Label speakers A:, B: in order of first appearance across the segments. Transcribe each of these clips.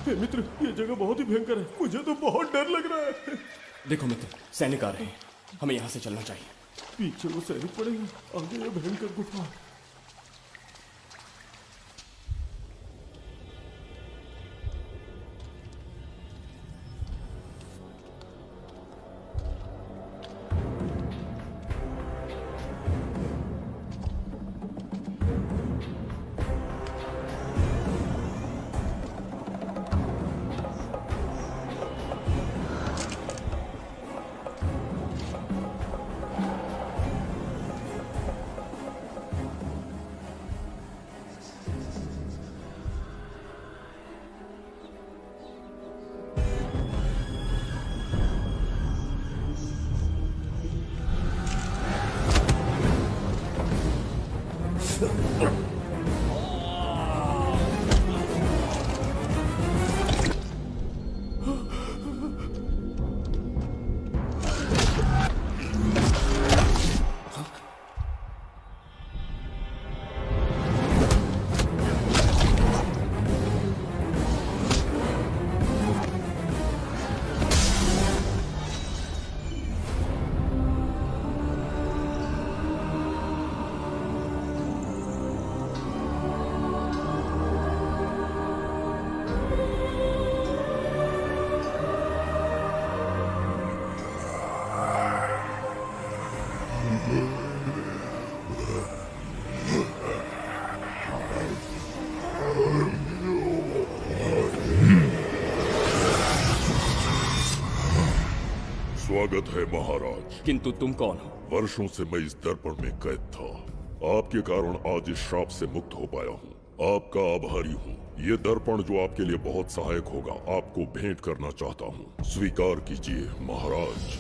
A: हे मित्र, ये जगह बहुत ही भयंकर है। मुझे तो बहुत डर लग रहा है।
B: देखो मित्र, सैनिक आ रहे हैं, हमें यहाँ से चलना चाहिए।
A: पीछे वो सैनिक पड़ेंगे, आगे ये भयंकर गुफा।
C: स्वागत है महाराज।
B: किंतु तुम कौन हो?
C: वर्षों से मैं इस दर्पण में कैद था। आपके कारण आज इस श्राप से मुक्त हो पाया हूँ। आपका आभारी हूँ। ये दर्पण जो आपके लिए बहुत सहायक होगा, आपको भेंट करना चाहता हूँ। स्वीकार कीजिए महाराज।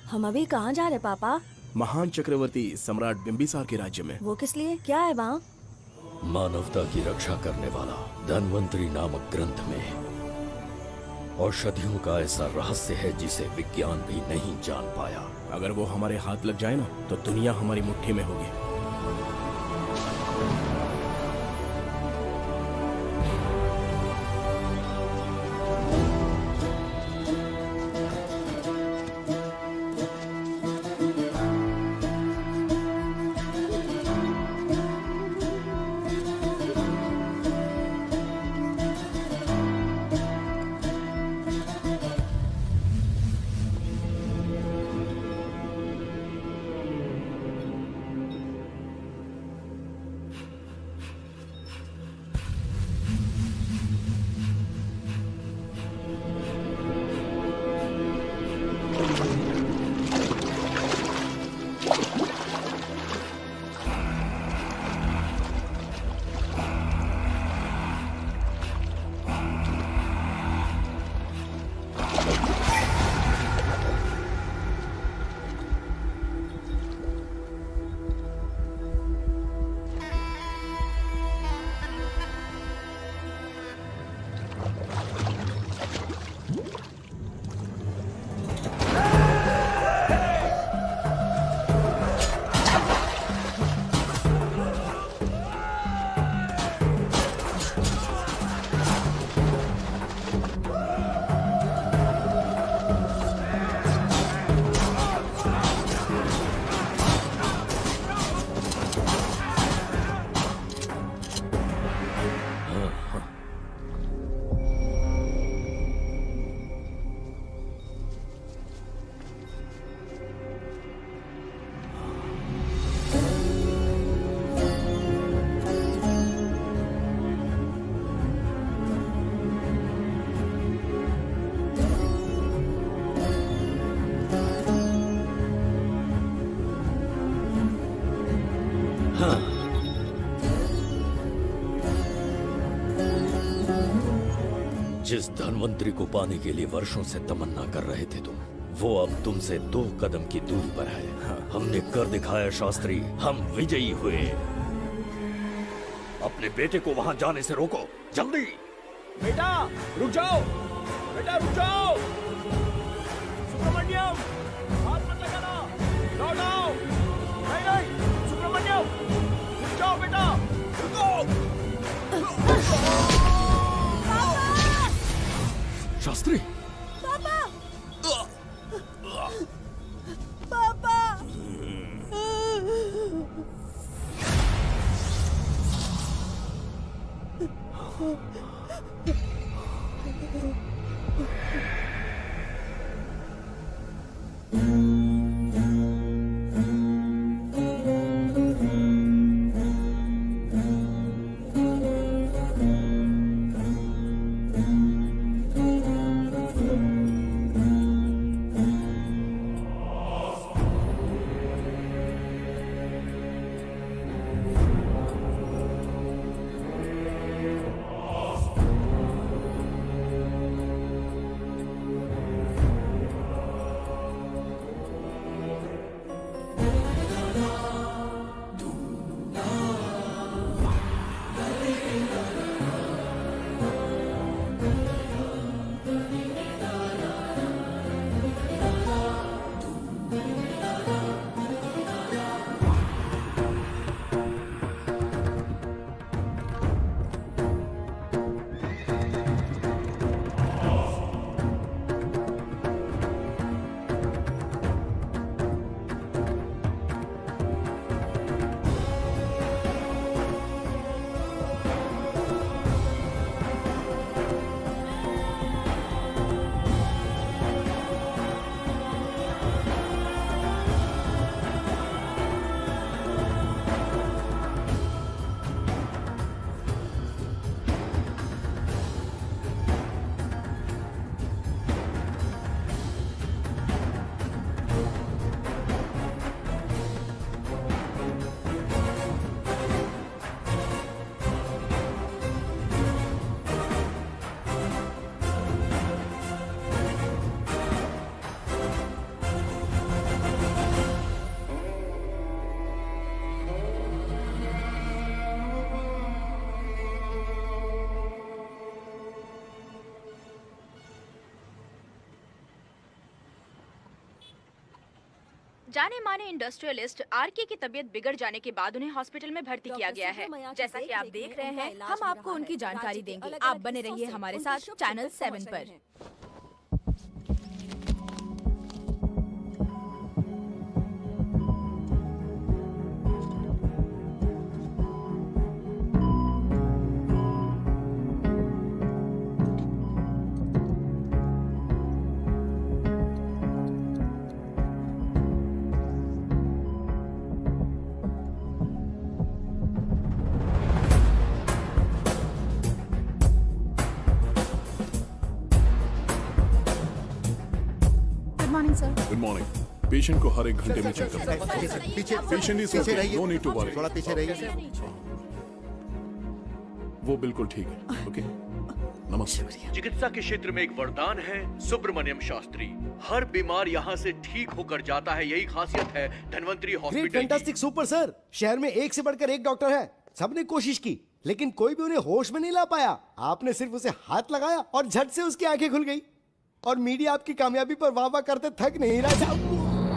D: हम अभी कहाँ जा रहे पापा?
B: महान चक्रवर्ती सम्राट बिंबिसार के राज्य में।
D: वो किस लिए? क्या है वहाँ?
E: मानवता की रक्षा करने वाला धन्वंतरी नामक ग्रंथ में औषधियों का ऐसा रहस्य है जिसे विज्ञान भी नहीं जान पाया।
B: अगर वो हमारे हाथ लग जाए ना, तो दुनिया हमारी मुट्ठी में होगी।
E: धनवंतरी को पाने के लिए वर्षों से तमन्ना कर रहे थे तुम, वो अब तुमसे 2 कदम की दूरी पर है। हमने कर दिखाया शास्त्री, हम विजयी हुए। अपने बेटे को वहां जाने से रोको, जल्दी।
B: बेटा रुक जाओ, बेटा रुक जाओ। सुब्रमण्यम, हाथ मत लगाना, लौट आओ। नहीं नहीं सुब्रमण्यम, रुक जाओ बेटा, रुको।
E: शास्त्री,
D: पापा पापा
F: जाने माने इंडस्ट्रियलिस्ट आरके की तबीयत बिगड़ जाने के बाद उन्हें हॉस्पिटल में भर्ती किया गया है।
G: जैसा कि आप देख रहे हैं, हम आपको उनकी जानकारी देंगे। आप बने रहिए हमारे साथ चैनल 7 पर।
A: Good morning. पेशेंट को हर 1 घंटे में चेक करना है।
H: पीछे
A: पेशेंट इज
H: पीछे
A: ओके,
H: रहिए,
A: नो नीड टू वरी।
H: थोड़ा पीछे रहिए।
A: वो बिल्कुल ठीक है। ओके, नमस्ते।
I: चिकित्सा के क्षेत्र में एक वरदान है सुब्रमण्यम शास्त्री। हर बीमार यहाँ से ठीक होकर जाता है, यही खासियत है धनवंतरी
H: ग्रेट,
I: हॉस्पिटल की।
H: Fantastic, super sir. शहर में एक से बढ़कर एक डॉक्टर है। सबने कोशिश की लेकिन कोई भी उन्हें होश में नहीं ला पाया। आपने सिर्फ उसे हाथ लगाया और झट से उसकी आंखें खुल गई। और मीडिया आपकी कामयाबी पर वाह वाह करते थक नहीं रहा।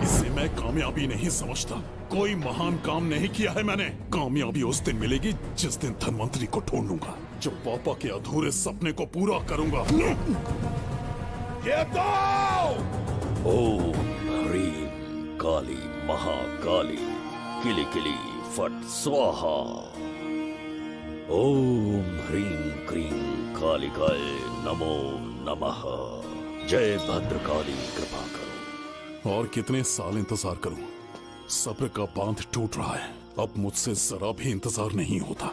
A: इसे मैं कामयाबी नहीं समझता। कोई महान काम नहीं किया है मैंने। कामयाबी उस दिन मिलेगी जिस दिन धनवंतरी को ढूंढूंगा, जो पापा के अधूरे सपने को पूरा करूंगा। ये तो
E: ओम ह्रीं काली महाकाली किली किली फट स्वाहा। ओम ह्रीं क्रीं कालिकाय नमो नमः। जय भद्रकाली, कृपा करो।
A: और कितने साल इंतजार करूं? सब्र का बांध टूट रहा है। अब मुझसे जरा भी इंतजार नहीं होता।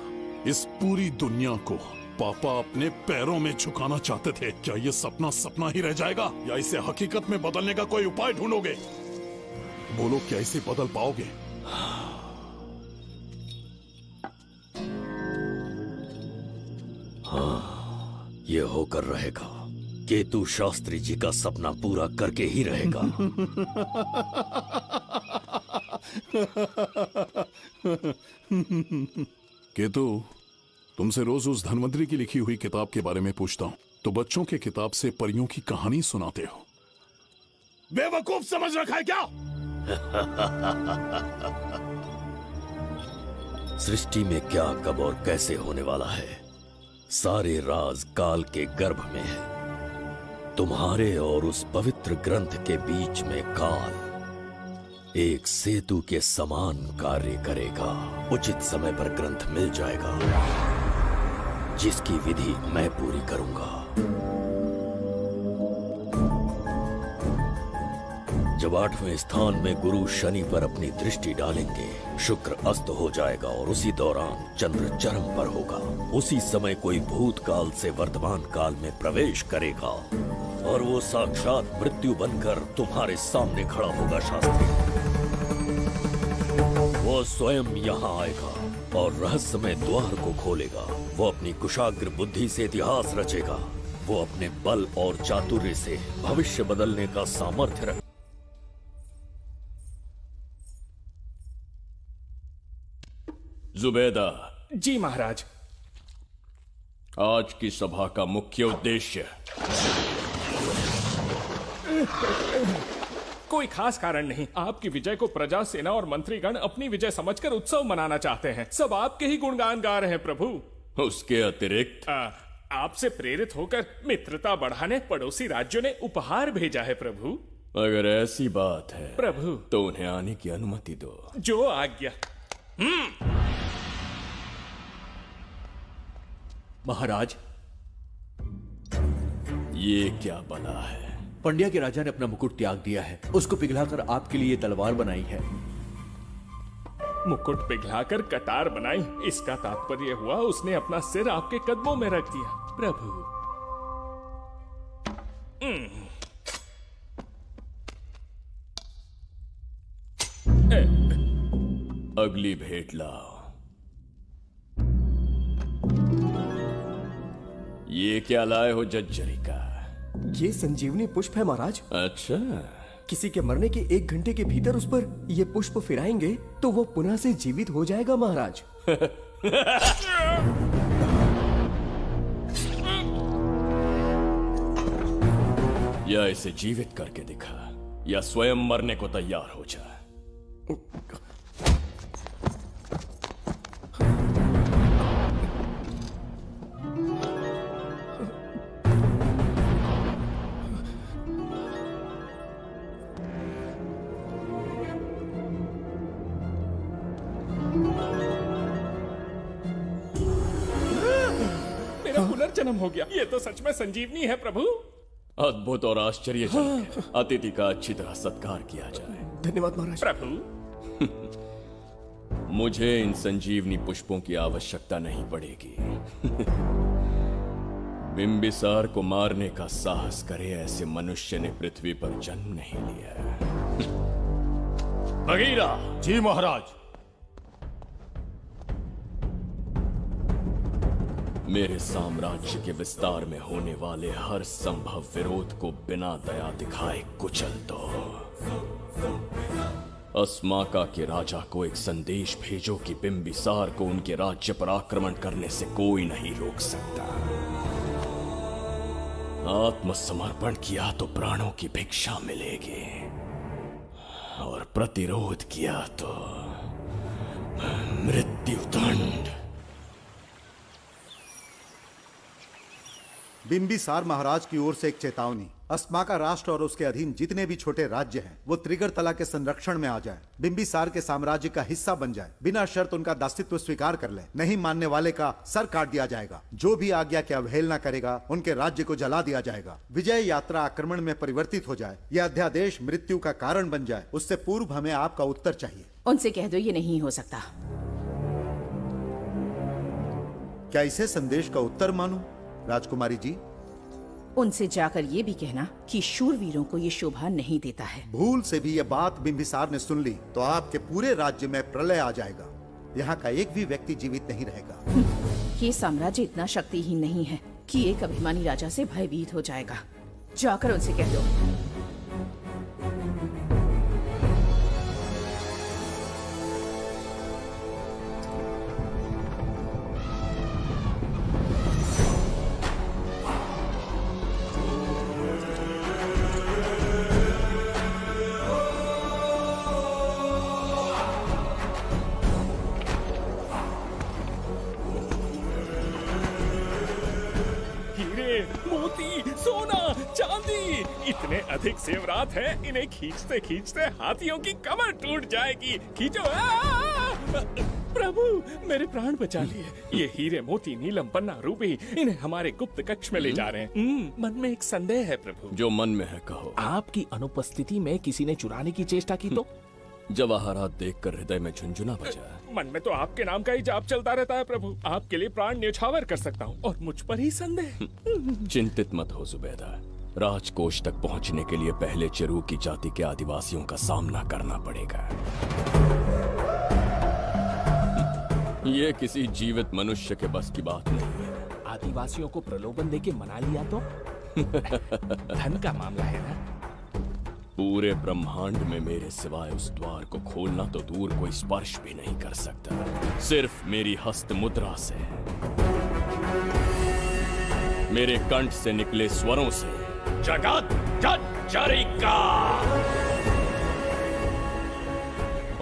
A: इस पूरी दुनिया को पापा अपने पैरों में झुकाना चाहते थे। क्या ये सपना सपना ही रह जाएगा या इसे हकीकत में बदलने का कोई उपाय ढूंढोगे? बोलो, क्या इसे बदल पाओगे?
E: हाँ, ये होकर रहेगा। केतु शास्त्री जी का सपना पूरा करके ही रहेगा।
A: केतु, तुमसे रोज उस धनवंतरी की लिखी हुई किताब के बारे में पूछता हूँ तो बच्चों के किताब से परियों की कहानी सुनाते हो। बेवकूफ समझ रखा है क्या?
E: सृष्टि में क्या, कब और कैसे होने वाला है, सारे राज काल के गर्भ में है। तुम्हारे और उस पवित्र ग्रंथ के बीच में काल एक सेतु के समान कार्य करेगा। उचित समय पर ग्रंथ मिल जाएगा, जिसकी विधि मैं पूरी करूंगा। जब 8वें स्थान में गुरु शनि पर अपनी दृष्टि डालेंगे, शुक्र अस्त हो जाएगा और उसी दौरान चंद्र चरम पर होगा। उसी समय कोई भूतकाल से वर्तमान काल में प्रवेश करेगा और वो साक्षात मृत्यु बनकर तुम्हारे सामने खड़ा होगा। शास्त्री, वो स्वयं यहाँ आएगा और रहस्यमय द्वार को खोलेगा। वो अपनी कुशाग्र बुद्धि से इतिहास रचेगा। वो अपने बल और चातुर्य से भविष्य बदलने का सामर्थ्य रख।
J: जुबैदा।
B: जी महाराज।
J: आज की सभा का मुख्य उद्देश्य
B: कोई खास कारण नहीं। आपकी विजय को प्रजा, सेना और मंत्रीगण अपनी विजय समझकर उत्सव मनाना चाहते हैं। सब आपके ही गुणगान गा रहे हैं प्रभु।
J: उसके अतिरिक्त
B: आपसे प्रेरित होकर मित्रता बढ़ाने पड़ोसी राज्यों ने उपहार भेजा है प्रभु।
J: अगर ऐसी बात है
B: प्रभु
J: तो उन्हें आने की अनुमति दो।
B: जो आज्ञा।
I: महाराज,
J: ये क्या बला है?
I: पंड्या के राजा ने अपना मुकुट त्याग दिया है। उसको पिघलाकर आपके लिए तलवार बनाई है।
B: मुकुट पिघलाकर कटार बनाई, इसका तात्पर्य हुआ उसने अपना सिर आपके कदमों में रख दिया प्रभु।
J: अगली भेंट लाओ। ये क्या लाए हो जज्जरी का?
H: ये संजीवनी पुष्प है महाराज।
J: अच्छा,
H: किसी के मरने के 1 घंटे के भीतर उस पर ये पुष्प फिराएंगे तो वो पुनः से जीवित हो जाएगा महाराज।
J: या इसे जीवित करके दिखा या स्वयं मरने को तैयार हो जा।
B: पुनर्जन्म हो गया। ये तो सच में संजीवनी है प्रभु।
J: अद्भुत और आश्चर्यजनक है। अतिथि का अच्छी तरह सत्कार किया जाए।
H: धन्यवाद महाराज।
B: प्रभु,
J: मुझे इन संजीवनी पुष्पों की आवश्यकता नहीं पड़ेगी। बिंबिसार को मारने का साहस करे ऐसे मनुष्य ने पृथ्वी पर जन्म नहीं लिया। बगीरा।
A: जी महाराज।
J: मेरे साम्राज्य के विस्तार में होने वाले हर संभव विरोध को बिना दया दिखाए कुचल दो। अस्माका के राजा को एक संदेश भेजो कि बिंबिसार को उनके राज्य पर आक्रमण करने से कोई नहीं रोक सकता। आत्मसमर्पण किया तो प्राणों की भिक्षा मिलेगी और प्रतिरोध किया तो मृत्युदंड।
K: बिंबिसार महाराज की ओर से एक चेतावनी। अस्माका राष्ट्र और उसके अधीन जितने भी छोटे राज्य हैं वो त्रिगर्तला के संरक्षण में आ जाएं, बिंबिसार के साम्राज्य का हिस्सा बन जाए, बिना शर्त उनका दासत्व स्वीकार कर ले। नहीं मानने वाले का सर काट दिया जाएगा। जो भी आज्ञा की अवहेलना करेगा उनके राज्य को जला दिया जाएगा। विजय यात्रा आक्रमण में परिवर्तित हो जाए, यह अध्यादेश मृत्यु का कारण बन जाए, उससे पूर्व हमें आपका उत्तर चाहिए।
L: उनसे कह दो ये नहीं हो सकता।
K: क्या इसे संदेश का उत्तर मानूं? राजकुमारी जी,
L: उनसे जाकर ये भी कहना कि शूरवीरों को ये शोभा नहीं देता है।
K: भूल से भी ये बात बिंबिसार ने सुन ली तो आपके पूरे राज्य में प्रलय आ जाएगा। यहाँ का एक भी व्यक्ति जीवित नहीं रहेगा।
L: ये साम्राज्य इतना शक्तिहीन नहीं है कि एक अभिमानी राजा से भयभीत हो जाएगा। जाकर उनसे कह दो।
J: हीरे, मोती, सोना, चांदी, इतने अधिक जेवरात हैं, इन्हें खींचते खींचते हाथियों की कमर टूट जाएगी। खींचो। प्रभु, मेरे प्राण बचा लिए। ये हीरे, मोती, नीलम, पन्ना, रूबी, इन्हें हमारे गुप्त कक्ष में ले जा रहे हैं। मन में एक संदेह है प्रभु।
E: जो मन में है कहो।
J: आपकी अनुपस्थिति में किसी ने चुराने की चेष्टा की तो?
E: जवाहरात देखकर हृदय में झुंझुना बजा।
J: मन में तो आपके नाम का ही जाप चलता रहता है प्रभु। आपके लिए प्राण न्यौछावर कर सकता हूँ और मुझ पर ही संदेह।
E: चिंतित मत हो जुबैदा। राजकोष तक पहुंचने के लिए पहले चिरूकी जाति के आदिवासियों का सामना करना पड़ेगा। ये किसी जीवित मनुष्य के बस की बात नहीं है।
J: आदिवासियों को प्रलोभन देके मना लिया तो? धन का मामला है ना?
E: पूरे ब्रह्मांड में मेरे सिवाय उस द्वार को खोलना तो दूर कोई स्पर्श भी नहीं कर सकता। सिर्फ मेरी हस्त मुद्रा से, मेरे कंठ से निकले स्वरों से जगत जर्जरिका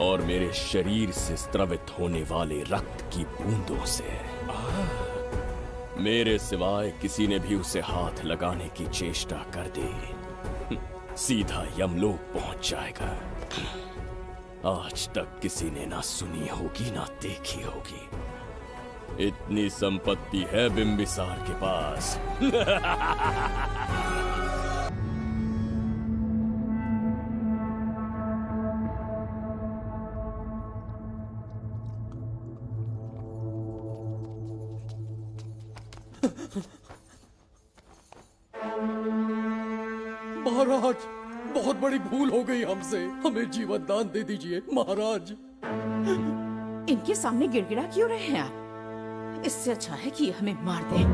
E: और मेरे शरीर से स्रवित होने वाले रक्त की बूंदों से। मेरे सिवाय किसी ने भी उसे हाथ लगाने की चेष्टा कर दी, सीधा यमलोक पहुंच जाएगा। आज तक किसी ने ना सुनी होगी ना देखी होगी। इतनी संपत्ति है बिंबिसार के पास।
J: महाराज, बहुत बड़ी भूल हो गई हमसे। हमें जीवन दान दे दीजिए महाराज।
L: इनके सामने गिड़गिड़ा क्यों रहे हैं आप? इससे अच्छा है कि हमें मार दें।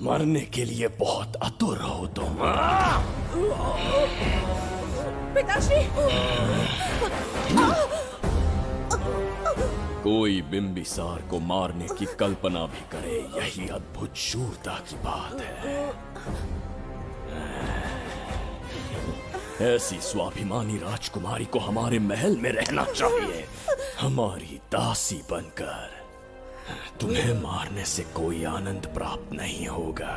E: मरने के लिए बहुत आतुर हो तुम।
L: पिताश्री!
E: कोई बिंबिसार को मारने की कल्पना भी करे, यही अद्भुत शूरता की बात है। ऐसी स्वाभिमानी राजकुमारी को हमारे महल में रहना चाहिए, हमारी दासी बनकर। तुम्हें मारने से कोई आनंद प्राप्त नहीं होगा।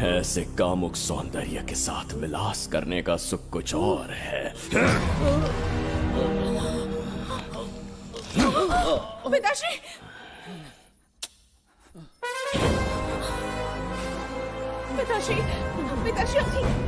E: ऐसे कामुक सौंदर्य के साथ विलास करने का सुख कुछ और है।
L: पिताश्री! पिताश्री! पिताश्री!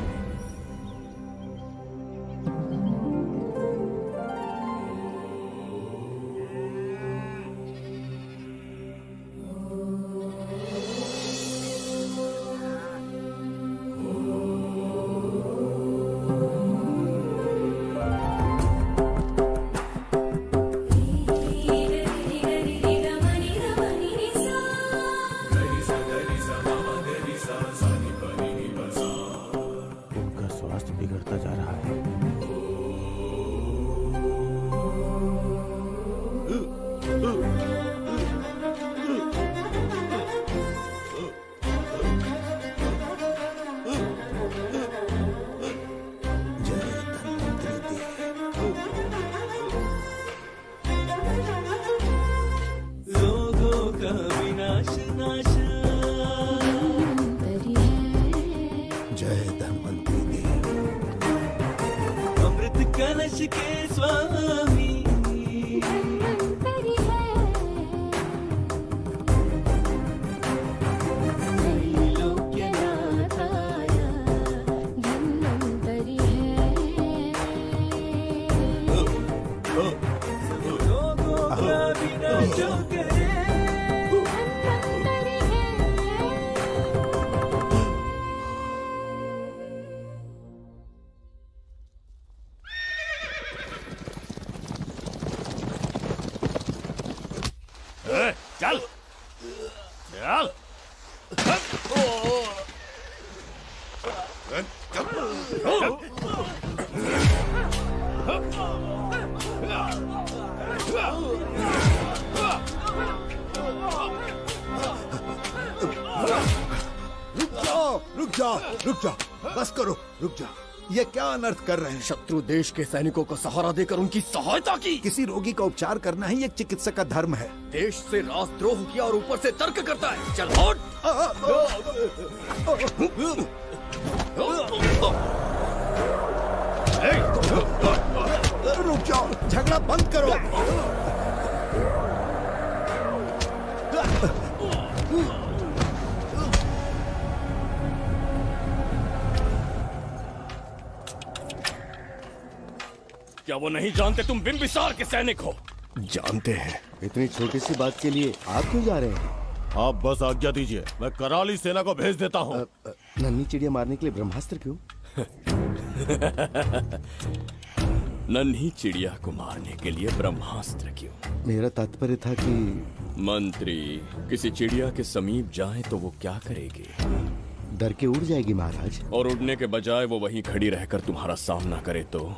K: रुक जाओ, बस करो, रुक जाओ। ये क्या अनर्थ कर रहे हैं?
E: शत्रु देश के सैनिकों को सहारा देकर उनकी सहायता की।
K: किसी रोगी का उपचार करना ही एक चिकित्सक का धर्म है।
E: देश से राजद्रोह किया और ऊपर से तर्क करता है। चल हट।
K: रुक जाओ, झगड़ा बंद करो।
J: क्या वो नहीं जानते तुम बिंबिसार के सैनिक हो?
H: जानते हैं। इतनी छोटी सी बात के लिए आप क्यों जा रहे हैं?
B: आप बस आज्ञा दीजिए, मैं कराली सेना को भेज देता हूँ।
H: नन्ही चिड़िया मारने के लिए ब्रह्मास्त्र क्यों?
J: नन्ही चिड़िया को मारने के लिए ब्रह्मास्त्र क्यों?
H: मेरा तात्पर्य था कि
J: मंत्री, किसी चिड़िया के समीप जाए तो वो क्या करेगी?
H: डर के उड़ जाएगी महाराज।
J: और उड़ने के बजाय वो वहीं खड़ी रहकर तुम्हारा सामना करे तो?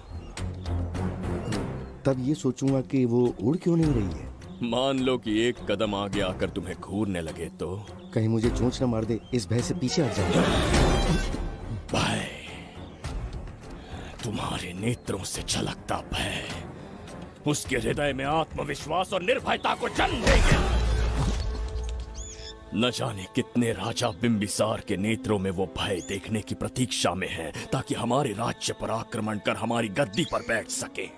H: तब ये सोचूंगा कि वो उड़ क्यों नहीं रही है।
J: मान लो कि एक कदम आगे आकर तुम्हें घूरने लगे तो?
H: कहीं मुझे चोंच न मार दे, इस भय से पीछे हट जाऊंगा।
J: भय, तुम्हारे नेत्रों से झलकता भय उसके हृदय में आत्मविश्वास और निर्भयता को जन्म देंगे। न जाने कितने राजा बिंबिसार के नेत्रों में वो भय देखने की प्रतीक्षा में हैं, ताकि हमारे राज्य पर आक्रमण कर हमारी गद्दी पर बैठ सके।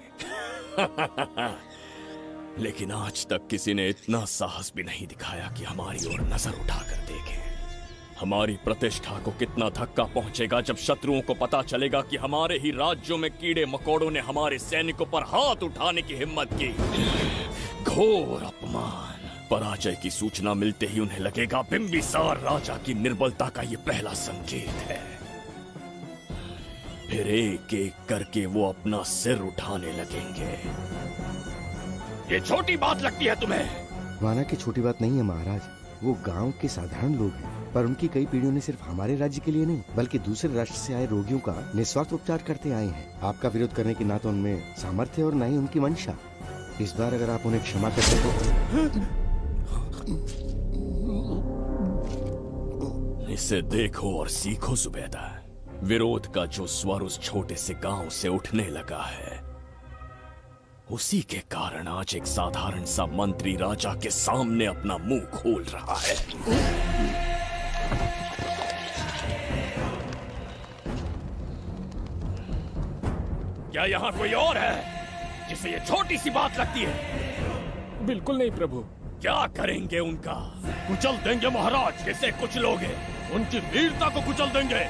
J: लेकिन आज तक किसी ने इतना साहस भी नहीं दिखाया कि हमारी ओर नजर उठाकर देखे। हमारी प्रतिष्ठा को कितना धक्का पहुंचेगा जब शत्रुओं को पता चलेगा कि हमारे ही राज्यों में कीड़े मकोड़ों ने हमारे सैनिकों पर हाथ उठाने की हिम्मत की। घोर अपमान। पराजय की सूचना मिलते ही उन्हें लगेगा बिंबिसार राजा की निर्बलता का ये पहला संकेत है। फिर एक एक करके वो अपना सिर उठाने लगेंगे। ये छोटी बात लगती है तुम्हें?
H: माना कि छोटी बात नहीं है महाराज। वो गांव के साधारण लोग हैं, पर उनकी कई पीढ़ियों ने सिर्फ हमारे राज्य के लिए नहीं बल्कि दूसरे राष्ट्र से आए रोगियों का निस्वार्थ उपचार करते आए हैं। आपका विरोध करने की ना तो उनमें सामर्थ्य और ना ही उनकी मंशा। इस बार अगर आप उन्हें क्षमा करते
J: तो इसे देखो और सीखो जुबैदा। विरोध का जो स्वर उस छोटे से गांव से उठने लगा है, उसी के कारण आज एक साधारण सा मंत्री राजा के सामने अपना मुंह खोल रहा है। क्या यहाँ कोई और है जिसे ये छोटी सी बात लगती है?
B: बिल्कुल नहीं प्रभु।
J: क्या करेंगे उनका? कुचल देंगे महाराज। जैसे कुछ लोग हैं, उनकी वीरता को कुचल देंगे।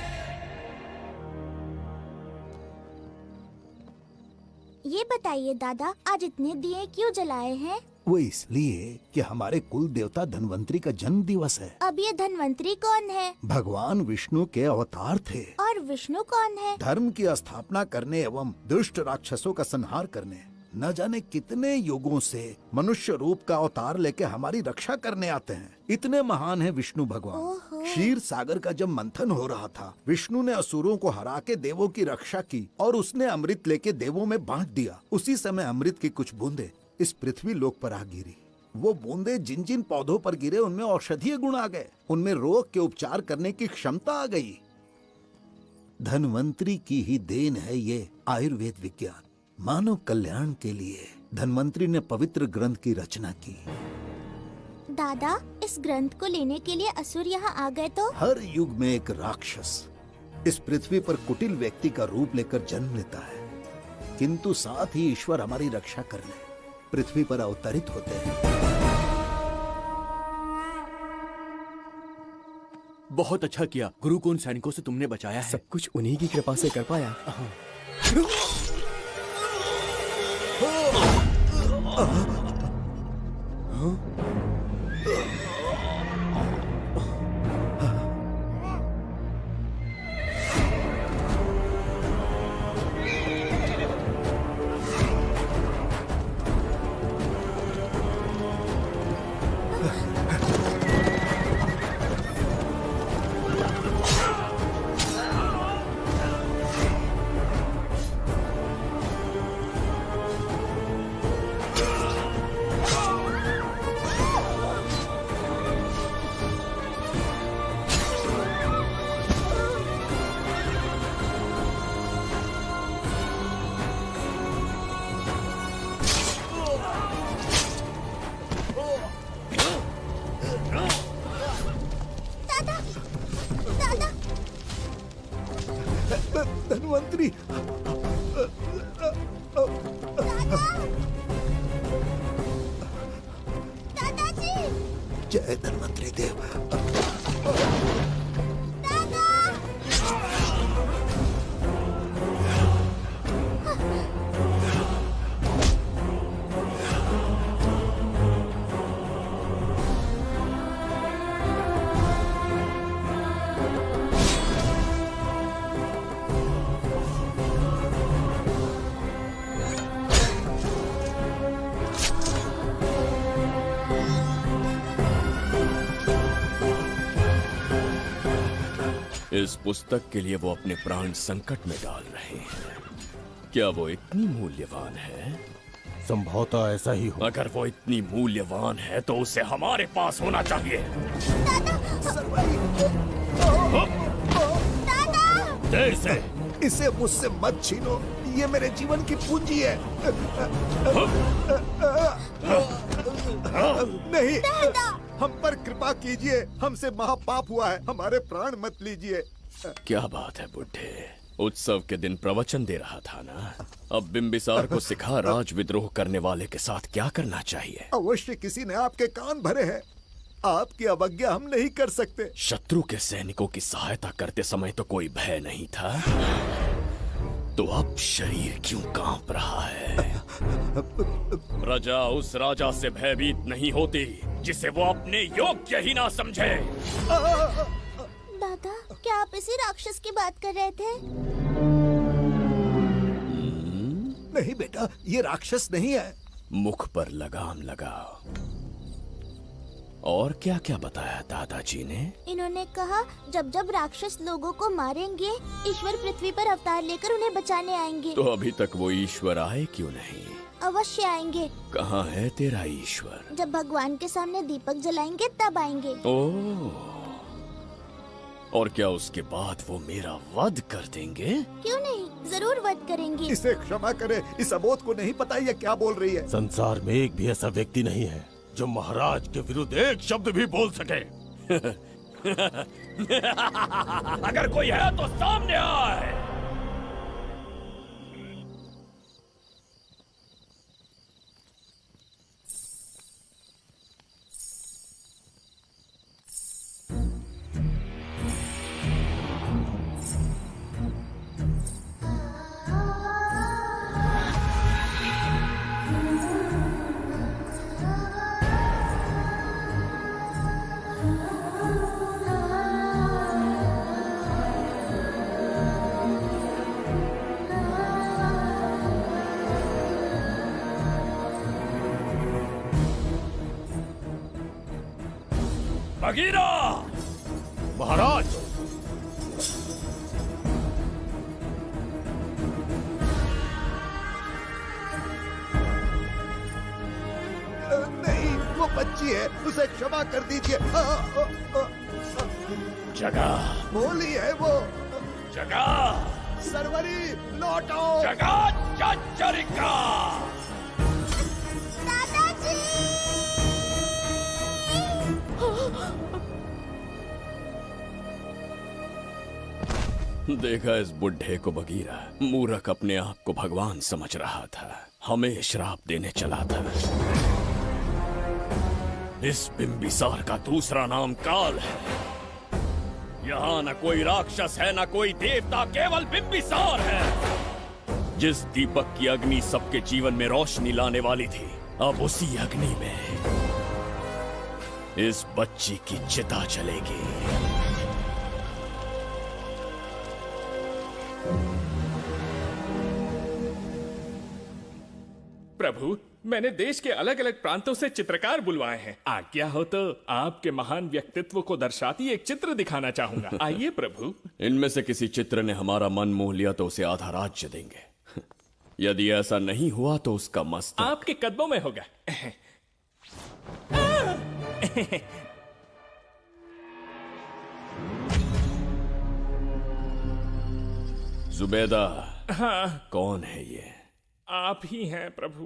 D: ये बताइए दादा, आज इतने दिए क्यों जलाए हैं?
K: वो इसलिए कि हमारे कुल देवता धन्वंतरी का जन्म दिवस है।
D: अब ये धन्वंतरी कौन है?
K: भगवान विष्णु के अवतार थे।
D: और विष्णु कौन है?
K: धर्म की स्थापना करने एवं दुष्ट राक्षसों का संहार करने न जाने कितने युगों से मनुष्य रूप का अवतार लेके हमारी रक्षा करने आते हैं। इतने महान है विष्णु भगवान। क्षीर सागर का जब मंथन हो रहा था, विष्णु ने असुरों को हरा के देवों की रक्षा की और उसने अमृत लेके देवों में बांट दिया। उसी समय अमृत की कुछ बूंदे इस पृथ्वी लोक पर आ गिरी। वो बूंदे जिन जिन पौधों पर गिरे उनमें औषधीय गुण आ गए, उनमें रोग के उपचार करने की क्षमता आ गई। धन्वंतरी की ही देन है ये आयुर्वेद विज्ञान। मानव कल्याण के लिए धन्वंतरी ने पवित्र ग्रंथ की रचना की।
D: दादा, इस ग्रंथ को लेने के लिए असुर यहाँ आ गए तो?
K: हर युग में एक राक्षस इस पृथ्वी पर कुटिल व्यक्ति का रूप लेकर जन्म लेता है, किंतु साथ ही ईश्वर हमारी रक्षा करने पृथ्वी पर अवतरित होते हैं।
I: बहुत अच्छा किया गुरु को उन सैनिकों से तुमने बचाया है।
E: सब कुछ उन्हीं की कृपा से कर पाया।
H: धन्वंतरी।
D: दादाजी।
H: जय धन्वंतरी देव।
J: इस पुस्तक के लिए वो अपने प्राण संकट में डाल रहे हैं। क्या वो इतनी मूल्यवान है?
H: संभवतः ऐसा ही हो।
J: अगर वो इतनी मूल्यवान है तो उसे हमारे पास होना चाहिए। दे इसे।
H: इसे मुझसे मत छीनो, ये मेरे जीवन की पूंजी है। नहीं, हम पर कृपा कीजिए, हमसे महापाप हुआ है, हमारे प्राण मत लीजिए।
J: क्या बात है बुड्ढे, उत्सव के दिन प्रवचन दे रहा था ना। अब बिंबिसार को सिखा राज विद्रोह करने वाले के साथ क्या करना चाहिए।
H: अवश्य किसी ने आपके कान भरे हैं, आपकी अवज्ञा हम नहीं कर सकते।
J: शत्रु के सैनिकों की सहायता करते समय तो कोई भय नहीं था, तो अब शरीर क्यों कांप रहा है? प्रजा उस राजा से भयभीत नहीं होती जिसे वो अपने योग्य ही ना समझे।
D: दादा, क्या आप इसी राक्षस की बात कर रहे थे?
H: नहीं बेटा, ये राक्षस नहीं है।
J: मुख पर लगाम लगाओ। और क्या क्या बताया दादाजी ने?
D: इन्होंने कहा जब जब राक्षस लोगों को मारेंगे, ईश्वर पृथ्वी पर अवतार लेकर उन्हें बचाने आएंगे।
J: तो अभी तक वो ईश्वर आए क्यों नहीं?
D: अवश्य आएंगे।
J: कहाँ है तेरा ईश्वर?
D: जब भगवान के सामने दीपक जलाएंगे तब आएंगे।
J: ओह, और क्या उसके बाद वो मेरा वध कर देंगे?
D: क्यों नहीं, जरूर वध करेंगे।
H: इसे क्षमा करे, इस अबोध को नहीं पता ये क्या बोल रही है।
M: संसार में एक भी ऐसा व्यक्ति नहीं है जो महाराज के विरुद्ध एक शब्द भी बोल सके।
J: अगर कोई है तो सामने आए। बगीरा!
M: महाराज,
H: नहीं, वो बच्ची है, उसे क्षमा कर दीजिए।
J: जगह
H: बोली है वो।
J: जगह
H: सरवरी लौटो।
J: जगह चचरिका। देखा इस बुढ़े को बगीरा, मूर्ख अपने आप को भगवान समझ रहा था, हमें श्राप देने चला था। इस बिंबिसार का दूसरा नाम काल है। यहाँ न कोई राक्षस है, न कोई देवता, केवल बिंबिसार है। जिस दीपक की अग्नि सबके जीवन में रोशनी लाने वाली थी, अब उसी अग्नि में इस बच्ची की चिता जलेगी। प्रभु, मैंने देश के अलग अलग प्रांतों से चित्रकार बुलवाए हैं। आज्ञा हो तो आपके महान व्यक्तित्व को दर्शाती एक चित्र दिखाना चाहूंगा। आइए प्रभु। इनमें से किसी चित्र ने हमारा मन मोह लिया तो उसे आधा राज्य देंगे। यदि ऐसा नहीं हुआ तो उसका मस्तक आपके कदमों में होगा। जुबेदा। हाँ। कौन है ये? आप ही हैं प्रभु।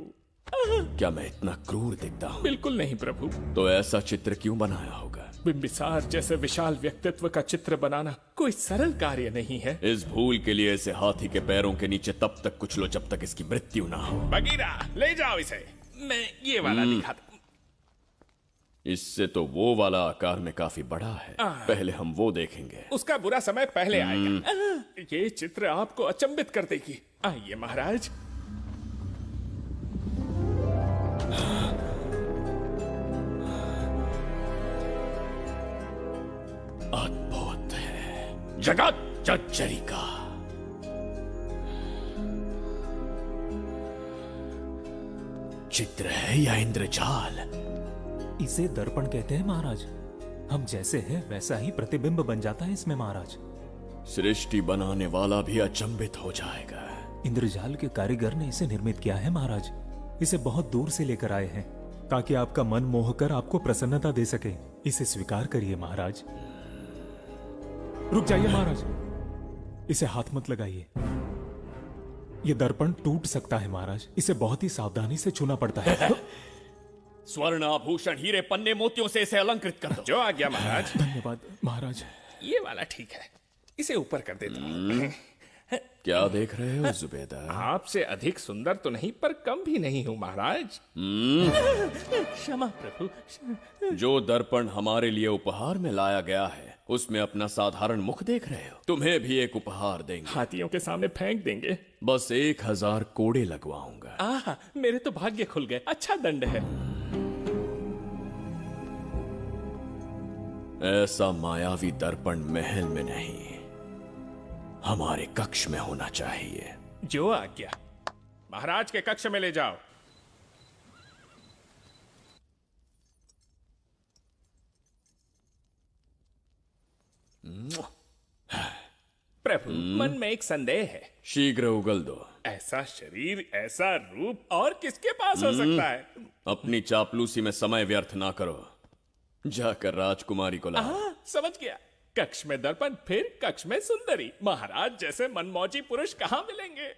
J: क्या मैं इतना क्रूर दिखता हूँ? बिल्कुल नहीं प्रभु। तो ऐसा चित्र क्यों बनाया होगा? बिंबिसार जैसे विशाल व्यक्तित्व का चित्र बनाना कोई सरल कार्य नहीं है।
E: इस भूल के लिए इसे हाथी के पैरों के नीचे तब तक कुचलो जब तक इसकी मृत्यु ना हो।
J: बगीरा, ले जाओ इसे। मैं ये वाला दिखाता।
E: इससे तो वो वाला आकार में काफी बड़ा है। पहले हम वो देखेंगे।
J: उसका बुरा समय पहले आएगा। ये चित्र आपको अचंभित कर देगी। आइए महाराज।
E: अद्भुत है, जगत जज्जरी का। चित्र है या इंद्रजाल?
N: इसे दर्पण कहते हैं महाराज। हम जैसे हैं वैसा ही प्रतिबिंब बन जाता है इसमें महाराज।
E: सृष्टि बनाने वाला भी अचंभित हो जाएगा।
N: इंद्रजाल के कारीगर ने इसे निर्मित किया है महाराज। इसे बहुत दूर से लेकर आए हैं ताकि आपका मन मोहकर आपको प्रसन्नता दे सके। इसे स्वीकार करिए महाराज। रुक जाइए महाराज, इसे हाथ मत लगाइए। ये दर्पण टूट सकता है महाराज। इसे बहुत ही सावधानी से छूना पड़ता है।
E: स्वर्ण आभूषण हीरे पन्ने मोतियों से इसे अलंकृत कर दो।
J: जो आ गया महाराज।
N: धन्यवाद महाराज।
J: ये वाला ठीक है, इसे ऊपर कर देता हूं।
E: क्या देख रहे हो जुबेदा?
J: आपसे अधिक सुंदर तो नहीं पर कम भी नहीं हूं महाराज। क्षमा प्रभु।
E: जो दर्पण हमारे लिए उपहार में लाया गया है उसमें अपना साधारण मुख देख रहे हो? तुम्हें भी एक उपहार देंगे।
J: हाथियों के सामने फेंक देंगे।
E: बस 1000 कोड़े लगवाऊंगा।
J: आह, मेरे तो भाग्य खुल गए। अच्छा दंड है।
E: ऐसा मायावी दर्पण महल में नहीं, हमारे कक्ष में होना चाहिए।
J: जो आज्ञा। महाराज के कक्ष में ले जाओ। प्रभु, मन में एक संदेह है।
E: शीघ्र उगल दो।
J: ऐसा शरीर, ऐसा रूप और किसके पास हो सकता है?
E: अपनी चापलूसी में समय व्यर्थ ना करो। जाकर राजकुमारी को लाओ।
J: समझ गया। कक्ष में दर्पण, फिर कक्ष में सुंदरी। महाराज जैसे मनमौजी पुरुष कहां मिलेंगे?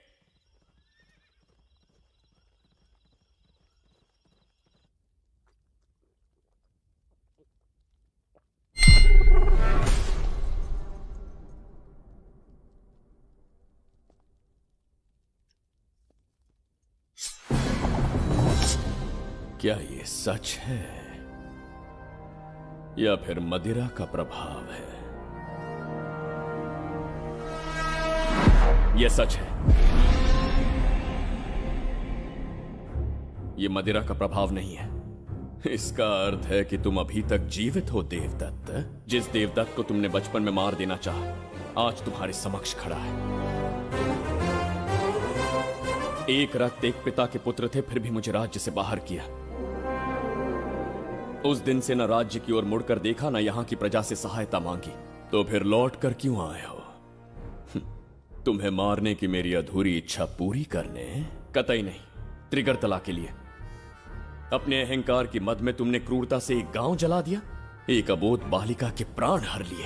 E: क्या ये सच है या फिर मदिरा का प्रभाव है? ये सच है। ये मदिरा का प्रभाव नहीं है। इसका अर्थ है कि तुम अभी तक जीवित हो देवदत्त। जिस देवदत्त को तुमने बचपन में मार देना चाहा आज तुम्हारे समक्ष खड़ा है। एक रक्त एक पिता के पुत्र थे, फिर भी मुझे राज्य से बाहर किया। उस दिन से न राज्य की ओर मुड़कर देखा, न यहां की प्रजा से सहायता मांगी। तो फिर लौट कर क्यों आए हो? तुम्हें मारने की मेरी अधूरी इच्छा पूरी करने? कतई नहीं, त्रिगर्तला के लिए। अपने अहंकार की मद में तुमने क्रूरता से एक गांव जला दिया, एक अबोध बालिका के प्राण हर लिए।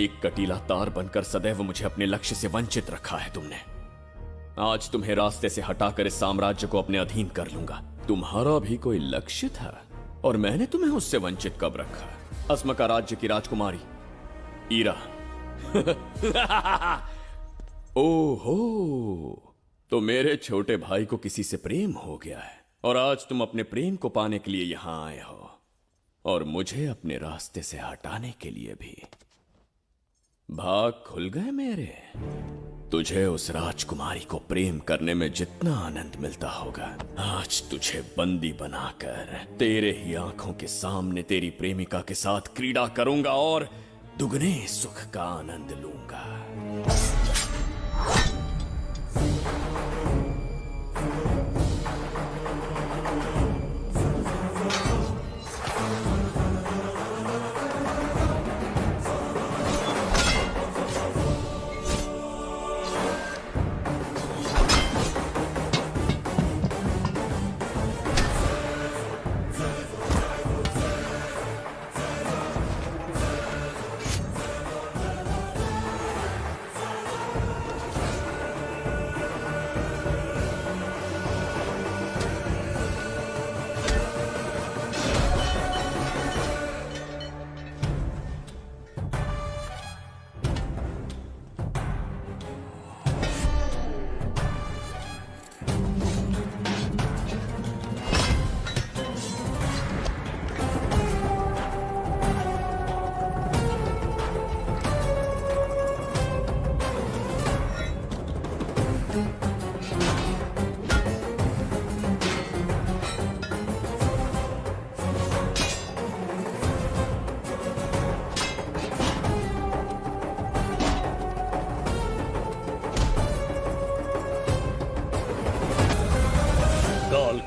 E: एक कटीला तार बनकर सदैव मुझे अपने लक्ष्य से वंचित रखा है तुमने। आज तुम्हें रास्ते से हटाकर इस साम्राज्य को अपने अधीन कर लूंगा। तुम्हारा भी कोई लक्ष्य था और मैंने तुम्हें उससे वंचित कब रखा? अस्मका राज्य की राजकुमारी ईरा। ओहो, तो मेरे छोटे भाई को किसी से प्रेम हो गया है और आज तुम अपने प्रेम को पाने के लिए यहां आए हो और मुझे अपने रास्ते से हटाने के लिए भी। भाग खुल गए मेरे। तुझे उस राजकुमारी को प्रेम करने में जितना आनंद मिलता होगा, आज तुझे बंदी बनाकर तेरे ही आंखों के सामने तेरी प्रेमिका के साथ क्रीड़ा करूंगा और दुगने सुख का आनंद लूंगा।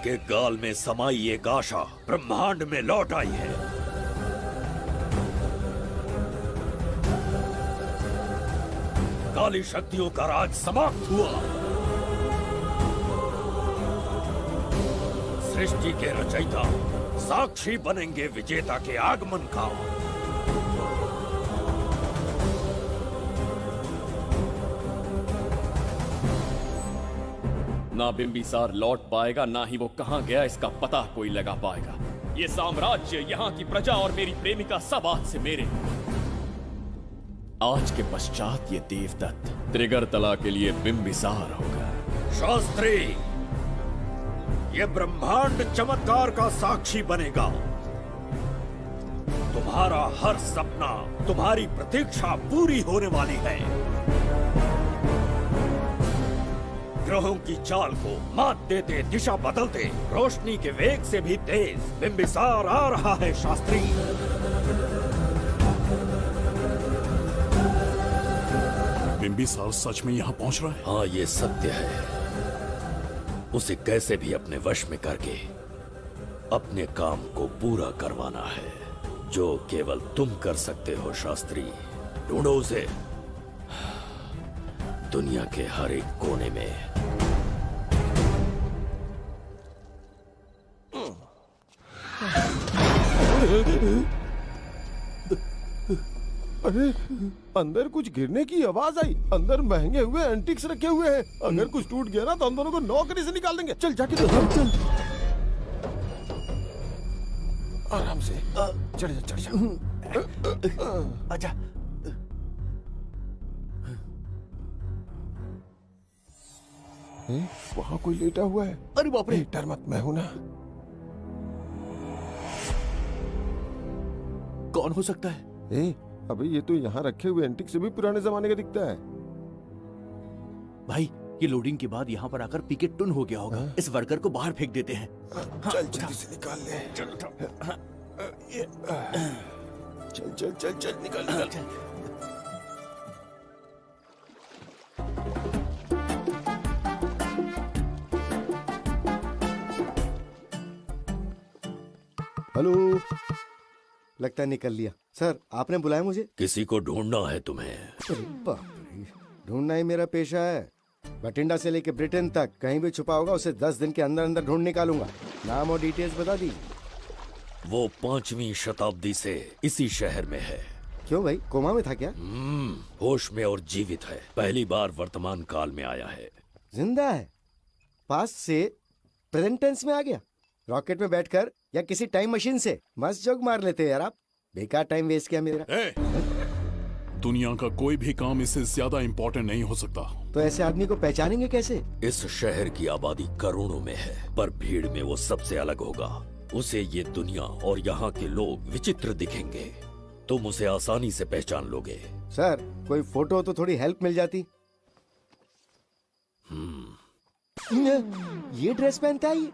E: आपके गाल में समाई एक आशा ब्रह्मांड में लौट आई है। काली शक्तियों का राज समाप्त हुआ। सृष्टि के रचयिता साक्षी बनेंगे विजेता के आगमन का।
B: ना बिंबिसार लौट पाएगा, ना ही वो कहां गया इसका पता कोई लगा पाएगा। ये साम्राज्य, यहाँ की प्रजा और मेरी प्रेमिका सब आज से मेरे। आज के पश्चात ये देवदत्त त्रिगर्तला के लिए बिंबिसार होगा।
E: शास्त्री, ये ब्रह्मांड चमत्कार का साक्षी बनेगा। तुम्हारा हर सपना, तुम्हारी प्रतीक्षा पूरी होने वाली है। ग्रहों की चाल को मात देते, दिशा बदलते, रोशनी के वेग से भी तेज बिंबिसार आ रहा है। शास्त्री,
A: बिंबिसार सच में यहाँ पहुँच रहा है?
E: हाँ, ये सत्य है। उसे कैसे भी अपने वश में करके अपने काम को पूरा करवाना है, जो केवल तुम कर सकते हो। शास्त्री, ढूंढो उसे दुनिया के हर एक कोने में।
M: अरे, अंदर कुछ गिरने की आवाज आई। अंदर महंगे हुए एंटिक्स रखे हुए हैं। अगर कुछ टूट गया ना तो हम दोनों को नौकरी से निकाल देंगे। चल जाके देखो। चल आराम से चढ़ जा, चढ़ जा।
B: आजा।
M: वहाँ कोई लेटा हुआ है।
B: अरे बाप रे!
M: डर मत, मैं हूं ना।
B: कौन हो सकता है?
M: अबे ये तो यहाँ रखे हुए एंटिक से भी पुराने जमाने का दिखता है।
B: भाई, ये लोडिंग के बाद यहाँ पर आकर पीके टुन हो गया होगा। इस वर्कर को बाहर फेंक देते हैं।
M: चल जल्दी से निकाल ले। चल चल चल चल निकाल निकाल।
H: हेलो, लगता है निकल लिया। सर, आपने बुलाया मुझे?
E: किसी को ढूंढना है तुम्हें।
H: अरे बाप रे, ढूंढना ही मेरा पेशा है। बठिंडा से लेके ब्रिटेन तक कहीं भी छुपा होगा उसे 10 दिन के अंदर अंदर ढूंढ निकालूंगा। नाम और डिटेल्स बता दी।
E: वो 5वीं शताब्दी से इसी शहर में है।
H: क्यों भाई, कोमा में था क्या?
E: होश में और जीवित है। पहली बार वर्तमान काल में आया है।
H: जिंदा है? पास्ट से प्रेजेंट टेंस में आ गया? रॉकेट में बैठकर या किसी टाइम मशीन से? मस्त जोक मार लेते यार आप। बेकार टाइम वेस्ट किया मेरा।
A: दुनिया का कोई भी काम इससे ज्यादा इम्पोर्टेंट नहीं हो सकता।
H: तो ऐसे आदमी को पहचानेंगे कैसे?
E: इस शहर की आबादी करोड़ों में है, पर भीड़ में वो सबसे अलग होगा। उसे ये दुनिया और यहाँ के लोग विचित्र दिखेंगे। तुम उसे आसानी से पहचान लोगे।
H: सर, कोई फोटो हो तो थोड़ी हेल्प मिल जाती। ये ड्रेस पहनता है ये?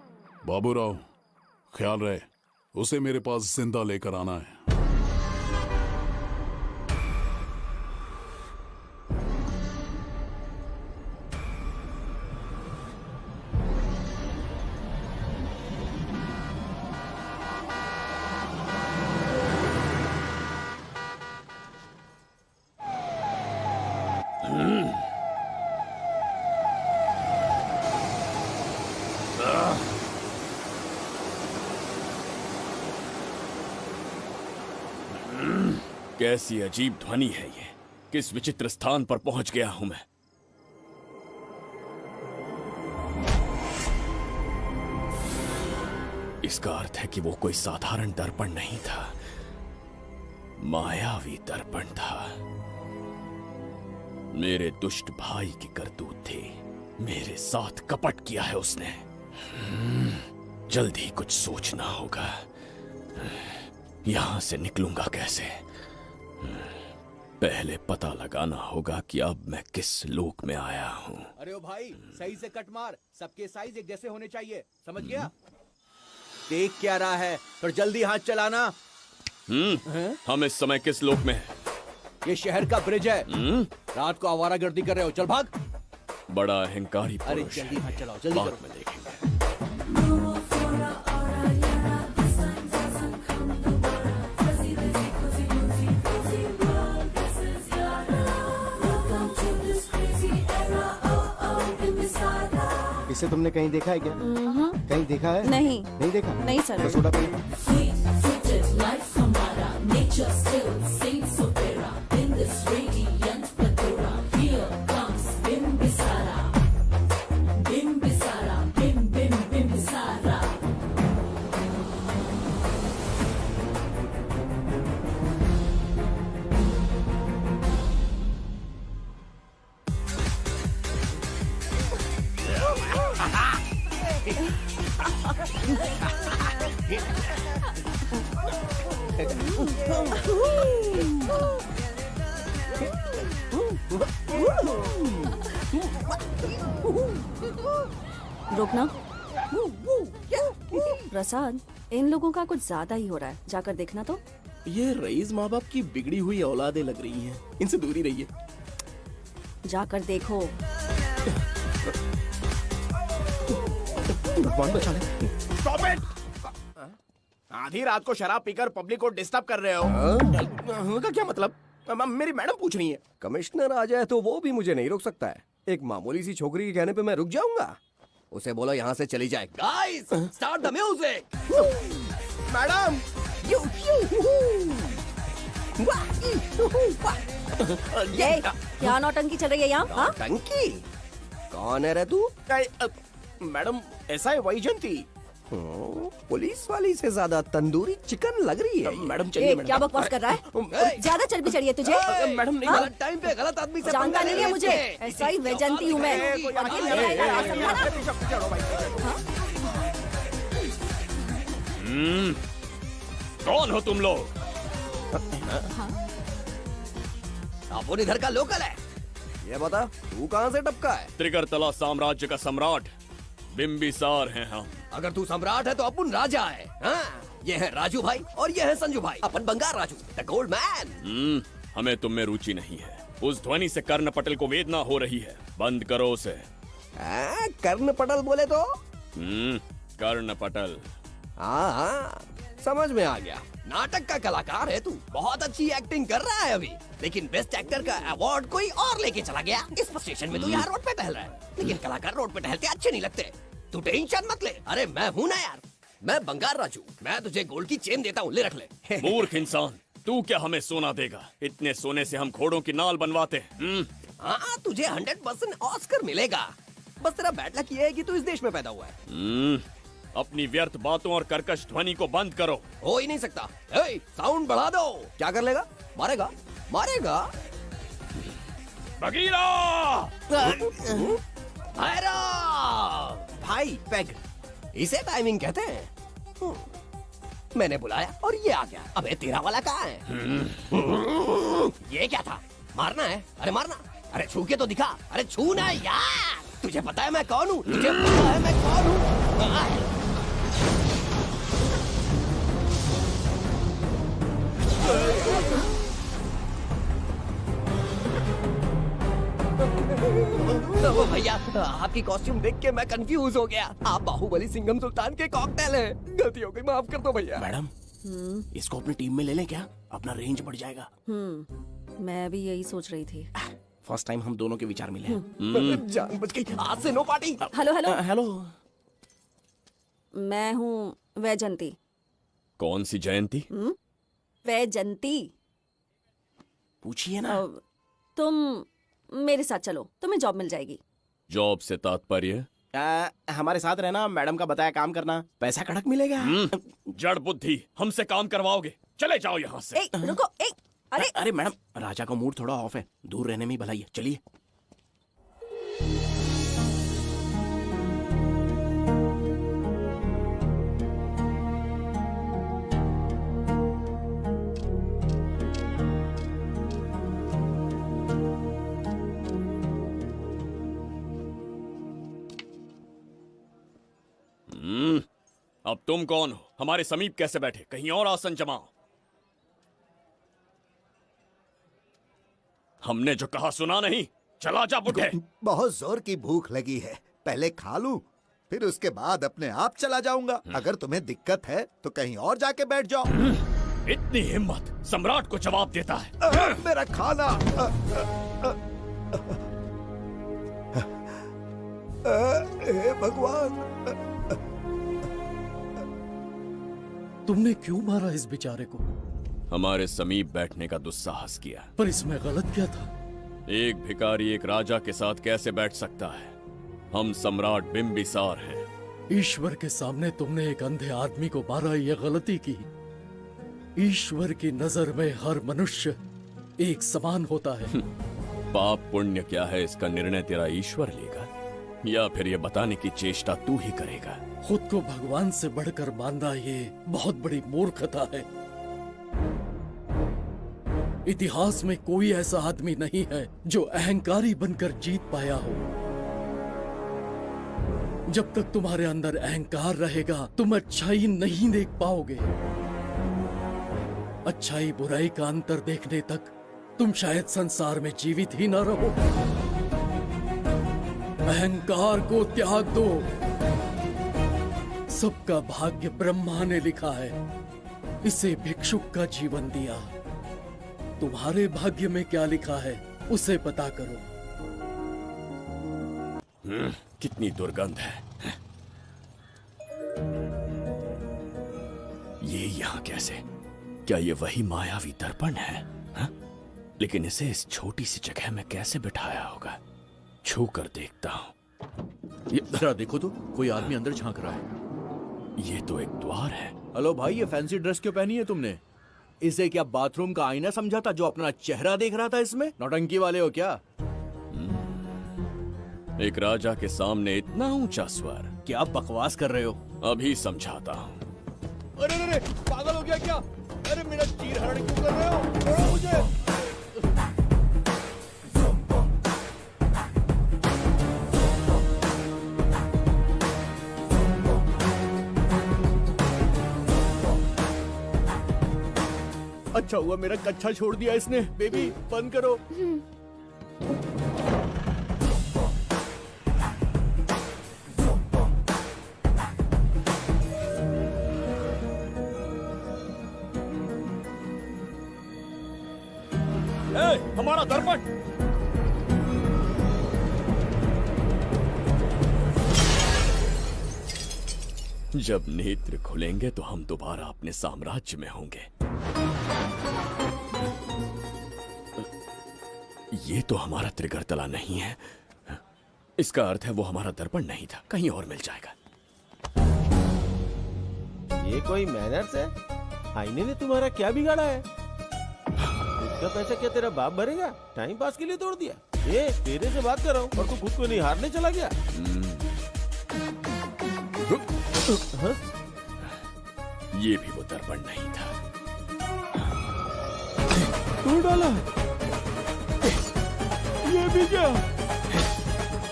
A: बाबूराव, ख्याल रहे, उसे मेरे पास जिंदा लेकर आना है।
B: कैसी अजीब ध्वनि है ये। किस विचित्र स्थान पर पहुंच गया हूं मैं। इसका अर्थ है कि वो कोई साधारण दर्पण नहीं था, मायावी दर्पण था। मेरे दुष्ट भाई की करतूत थी। मेरे साथ कपट किया है उसने। जल्दी कुछ सोचना होगा। यहां से निकलूंगा कैसे? पहले पता लगाना होगा कि अब मैं किस लोक में आया हूँ।
I: अरे ओ भाई, सही से कट मार। सबके साइज एक जैसे होने चाहिए, समझ गया? देख क्या रहा है, पर जल्दी हाथ चलाना।
B: हम इस समय किस लोक में हैं?
I: ये शहर का ब्रिज है। रात को आवारागर्दी कर रहे हो, चल भाग।
B: बड़ा अहंकारी
I: अरे
B: पुरुष
I: जल्दी
B: है।
I: हाथ चलाओ, जल्दी
B: बाद
I: करो।
B: में देखेंगे।
H: इसे तुमने कहीं देखा है क्या? कहीं देखा है?
L: नहीं।
H: नहीं देखा?
L: नहीं सर।
H: तो सोडा पियो।
O: रुकना। प्रसाद, इन लोगों का कुछ ज्यादा ही हो रहा है, जाकर देखना तो।
P: ये रईस माँ बाप की बिगड़ी हुई औलादें लग रही हैं, इनसे दूर ही रहिए।
O: जाकर देखो।
P: भगवान बचा ले। Stop it! आधी रात को शराब पीकर पब्लिक को डिस्टर्ब कर रहे हो। का क्या मतलब? मेरी मैडम पूछ रही है।
Q: कमिश्नर आ जाए तो वो भी मुझे नहीं रोक सकता है। एक मामूली सी छोकरी के कहने पे मैं रुक जाऊंगा? उसे बोलो यहाँ से चली जाए। Guys, start the music.
P: Madam,
O: ये क्या नौटंकी चल रही है यहाँ? हाँ?
Q: टंकी? कौन है रे तू?
P: मैडम, ऐसा है वैजंती।
Q: पुलिस वाली से ज्यादा तंदूरी चिकन लग रही है।
P: मैडम चलिए।
O: क्या बकवास कर रहा है? ज्यादा चर्बी चढ़ी है तुझे?
P: मैडम नहीं,
O: हाँ?
Q: गलत टाइम पे गलत आदमी से
O: जानता नहीं है मुझे, ऐसा ही वैजंती हूँ मैं।
B: कौन हो तुम लोग?
Q: अपन इधर का लोकल है। ये बता, तू कहाँ से टपका है?
B: त्रिगर्तला साम्राज्य का सम्राट बिम्बिसार हैं हम।
Q: अगर तू सम्राट है तो अपन राजा है। हाँ? ये है राजू भाई और ये है संजू भाई, अपन बंगार राजू, द गोल्ड मैन।
B: हमें तुम में रुचि नहीं है। उस ध्वनि से कर्ण पटल को वेदना हो रही है, बंद करो उसे।
Q: कर्ण पटल बोले तो?
B: कर्ण पटल।
Q: हाँ हाँ, समझ में आ गया। नाटक का कलाकार है तू, बहुत अच्छी एक्टिंग कर रहा है अभी, लेकिन बेस्ट एक्टर का अवार्ड कोई और लेके चला गया। इस स्टेशन में तू यहाँ रोड पे टहल रहा है, लेकिन कलाकार रोड पे टहलते अच्छे नहीं लगते। तू टेंशन मत ले। अरे मैं हूँ ना यार, मैं बंगार राजू, मैं तुझे गोल्ड की चेन देता हूँ, ले रख ले।
B: मूर्ख इंसान, तू क्या हमें सोना देगा? इतने सोने से हम घोड़ों की नाल बनवाते।
Q: हाँ, तुझे 100% ऑस्कर मिलेगा। बस तेरा बैड लक ये है कि तू इस देश में पैदा हुआ है।
B: अपनी व्यर्थ बातों और कर्कश ध्वनि को बंद करो।
Q: हो ही नहीं सकता। साउंड बढ़ा दो। क्या कर लेगा? मारेगा? मारेगा?
B: बगीरा!
Q: भाई पैग, इसे टाइमिंग कहते हैं। मैंने बुलाया और ये आ गया। अबे तेरा वाला कहाँ है? ये क्या था? मारना है? अरे मारना। अरे छू के तो दिखा। अरे छू ना यार। तुझे पता है मैं कौन हूँ? तुझे पता है मैं कौन हूँ? भैया, आपकी कॉस्ट्यूम देख के मैं कंफ्यूज हो गया। आप बाहुबली सिंघम सुल्तान के कॉकटेल हैं। गलती हो गई, माफ कर दो भैया।
P: मैडम, इसको अपनी टीम में ले लें क्या? अपना रेंज बढ़ जाएगा।
O: मैं भी यही सोच रही थी।
P: फर्स्ट टाइम हम दोनों के विचार मिले। जान बच गई। आज से no party.
O: Hello hello
P: hello.
O: मैं हूँ वैजंती।
B: कौन सी जयंती?
O: वैजंती।
P: पूछिए ना।
O: तुम मेरे साथ चलो, तुम्हें जॉब मिल जाएगी।
B: जॉब से तात्पर्य?
P: हमारे साथ रहना, मैडम का बताया काम करना, पैसा कड़क मिलेगा।
B: जड़ बुद्धि, हमसे काम करवाओगे? चले जाओ यहाँ से।
O: रुको।
P: अरे मैडम, राजा का मूड थोड़ा ऑफ है, दूर रहने में ही भलाई है। चलिए।
B: अब तुम कौन हो? हमारे समीप कैसे बैठे? कहीं और आसन जमाओ। हमने जो कहा सुना नहीं? चला जा बुढ़े।
K: बहुत जोर की भूख लगी है, पहले खा लूं, फिर उसके बाद अपने आप चला जाऊंगा। अगर तुम्हें दिक्कत है तो कहीं और जाके बैठ जाओ।
B: इतनी हिम्मत, सम्राट को जवाब देता है।
K: मेरा खाना।
I: हे भगवान,
R: तुमने क्यों मारा इस बेचारे को?
B: हमारे समीप बैठने का दुस्साहस किया।
R: पर इसमें गलत क्या था?
B: एक भिखारी एक राजा के साथ कैसे बैठ सकता है? हम सम्राट बिम्बिसार हैं।
R: ईश्वर के सामने तुमने एक अंधे आदमी को मारा, यह गलती की। ईश्वर की नजर में हर मनुष्य एक समान होता है।
B: पाप पुण्य क्या है इसका निर्णय तेरा ईश्वर लेगा या फिर ये बताने की चेष्टा तू ही करेगा?
R: खुद को भगवान से बढ़कर मानना ये बहुत बड़ी मूर्खता है। इतिहास में कोई ऐसा आदमी नहीं है जो अहंकारी बनकर जीत पाया हो। जब तक तुम्हारे अंदर अहंकार रहेगा तुम अच्छाई नहीं देख पाओगे। अच्छाई बुराई का अंतर देखने तक तुम शायद संसार में जीवित ही न रहो। अहंकार को त्याग दो। सबका भाग्य ब्रह्मा ने लिखा है, इसे भिक्षुक का जीवन दिया। तुम्हारे भाग्य में क्या लिखा है उसे पता करो।
B: कितनी दुर्गंध है। ये यहाँ कैसे? क्या ये वही मायावी दर्पण है? हा? लेकिन इसे इस छोटी सी जगह में कैसे बिठाया होगा? छू कर देखता हूँ।
I: ये जरा देखो तो, कोई आदमी अंदर झांक रहा है।
B: ये तो एक द्वार है।
I: हेलो भाई, ये फैंसी ड्रेस क्यों पहनी है तुमने? इसे क्या बाथरूम का आईना समझा था जो अपना चेहरा देख रहा था इसमें? नौटंकी वाले हो क्या?
B: एक राजा के सामने इतना ऊंचा स्वर।
I: क्या बकवास कर रहे हो?
B: अभी समझाता हूँ।
I: अरे अरे, पागल हो गया क्या? अरे मेरा चीर हरण क्यों कर रहे हो? छोड़ो मुझे। अच्छा हुआ मेरा कच्छा छोड़ दिया इसने। बेबी बंद करो।
B: हमारा दर्पण। जब नेत्र खुलेंगे तो हम दोबारा अपने साम्राज्य में होंगे। ये तो हमारा त्रिगर्तला नहीं है। इसका अर्थ है वो हमारा दर्पण नहीं था, कहीं और मिल जाएगा।
M: ये कोई मैनर्स है? आईने ने तुम्हारा क्या बिगाड़ा है? इसका पैसा क्या तेरा बाप भरेगा? टाइम पास के लिए तोड़ दिया। ये तेरे से बात कर रहा हूँ और तू खुद को नहीं हारने चला गया।
B: हाँ? ये भी वो दर्पण नहीं था।
M: तू डाला? ये भी क्या?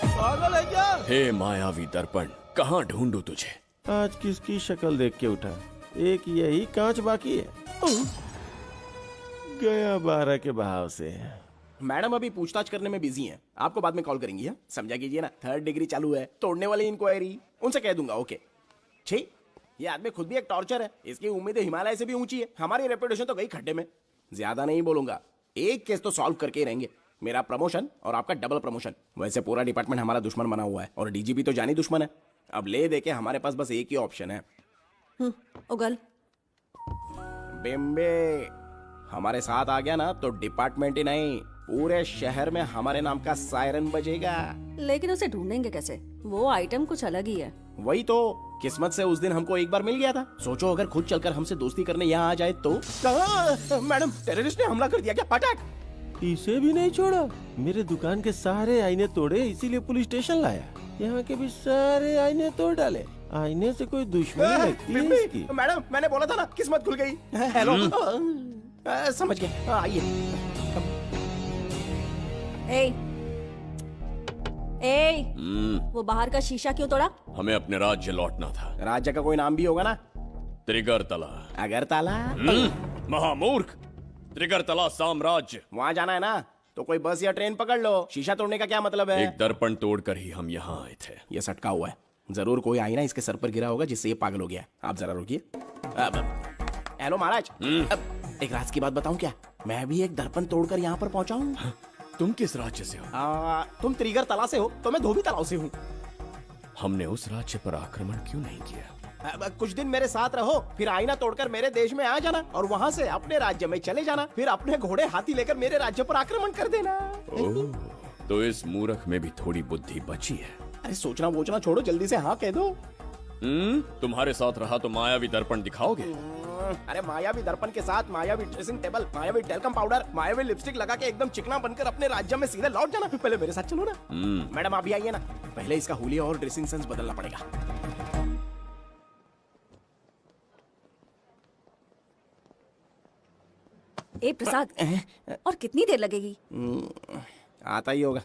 M: पागल है क्या?
B: हे मायावी दर्पण, कहाँ ढूंढूं तुझे?
M: आज किसकी शक्ल देख के उठा? एक यही कांच बाकी है। गया 12 के बहाव से।
P: मैडम अभी पूछताछ करने में बिजी हैं। आपको बाद में कॉल करेंगी। है समझा कीजिए ना, 3rd डिग्री चालू है। तोड़ने वाली इंक्वायरी उनसे कह दूंगा। ओके। छी, ये आदमी खुद भी एक टॉर्चर है। इसकी उम्मीदें हिमालय से भी ऊंची है। हमारी रेपुटेशन तो गई खड्डे में। ज्यादा नहीं बोलूंगा, एक केस तो सॉल्व करके ही रहेंगे। मेरा प्रमोशन और आपका डबल प्रमोशन। वैसे पूरा डिपार्टमेंट हमारा दुश्मन बना हुआ है और डीजीपी तो जानी दुश्मन है। अब ले दे के हमारे पास बस एक ही ऑप्शन है।
O: उगल
P: बिम्बे हमारे साथ आ गया ना तो डिपार्टमेंट ही नहीं पूरे शहर में हमारे नाम का सायरन बजेगा।
O: लेकिन उसे ढूंढेंगे कैसे? वो आइटम कुछ अलग ही है।
P: वही तो, किस्मत से उस दिन हमको एक बार मिल गया था। सोचो अगर खुद चलकर हमसे दोस्ती करने यहाँ आ जाए तो। मैडम, टेररिस्ट ने हमला कर दिया क्या? अटैक!
M: इसे भी नहीं छोड़ा। मेरे दुकान के सारे आईने तोड़े, इसीलिए पुलिस स्टेशन लाया। यहाँ के भी सारे आईने तोड़ डाले। आईने से कोई दुश्मनी लगती है इसकी।
P: मैडम, मैंने बोला था ना, किस्मत खुल गई। हेलो, समझ गए। आइए।
O: वो बाहर का शीशा क्यों तोड़ा?
B: हमें अपने राज्य लौटना था।
P: राज्य का कोई नाम भी होगा ना?
B: त्रिगर्तला।
P: अगरतला?
B: महामूर्ख, त्रिगर्तला साम्राज्य।
P: वहाँ जाना है ना तो कोई बस या ट्रेन पकड़ लो। शीशा तोड़ने का क्या मतलब है?
B: एक दर्पण तोड़कर ही हम यहाँ आए थे।
P: ये सटका हुआ है, जरूर कोई आईना इसके सर पर गिरा होगा जिससे ये पागल हो गया। आप जरा रुकिए। हेलो महाराज, एक राज की बात बताऊं क्या? मैं भी एक दर्पण तोड़कर यहाँ पर पहुँचा हूँ।
B: तुम किस राज्य से हो?
P: तुम त्रिगर्तला से हो तो मैं धोबी तालाब से हूँ।
B: हमने उस राज्य पर आक्रमण क्यों नहीं किया?
P: कुछ दिन मेरे साथ रहो, फिर आईना तोड़कर मेरे देश में आ जाना और वहाँ से अपने राज्य में चले जाना, फिर अपने घोड़े हाथी लेकर मेरे राज्य पर आक्रमण कर देना।
B: ओह, तो इस मूर्ख में भी थोड़ी बुद्धि बची है।
P: अरे सोचना वोचना छोड़ो, जल्दी से हाँ कह दो।
B: तुम्हारे साथ रहा तो मायावी दर्पण दिखाओगे?
P: अरे मायावी दर्पण के साथ मायावी ड्रेसिंग टेबल, मायावी टेल्कम पाउडर, मायावी लिपस्टिक लगा के एकदम चिकना बनकर अपने राज्य में सीधे लौट जाना। पहले मेरे साथ चलो ना। मैडम आप भी आइए ना, पहले इसका हुलिया और ड्रेसिंग सेंस बदलना पड़ेगा।
O: ए प्रसाद, और कितनी देर लगेगी?
P: आता ही होगा।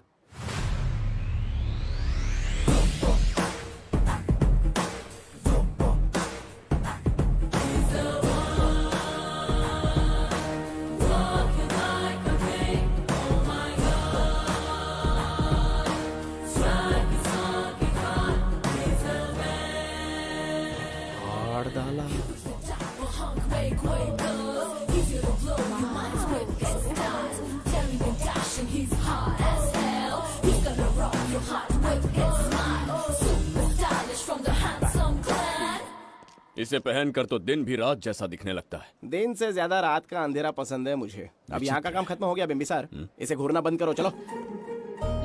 B: इसे पहनकर तो दिन भी रात जैसा दिखने लगता है।
P: दिन से ज्यादा रात का अंधेरा पसंद है मुझे। अब यहाँ का काम खत्म हो गया बिम्बिसार, इसे घूरना बंद करो, चलो।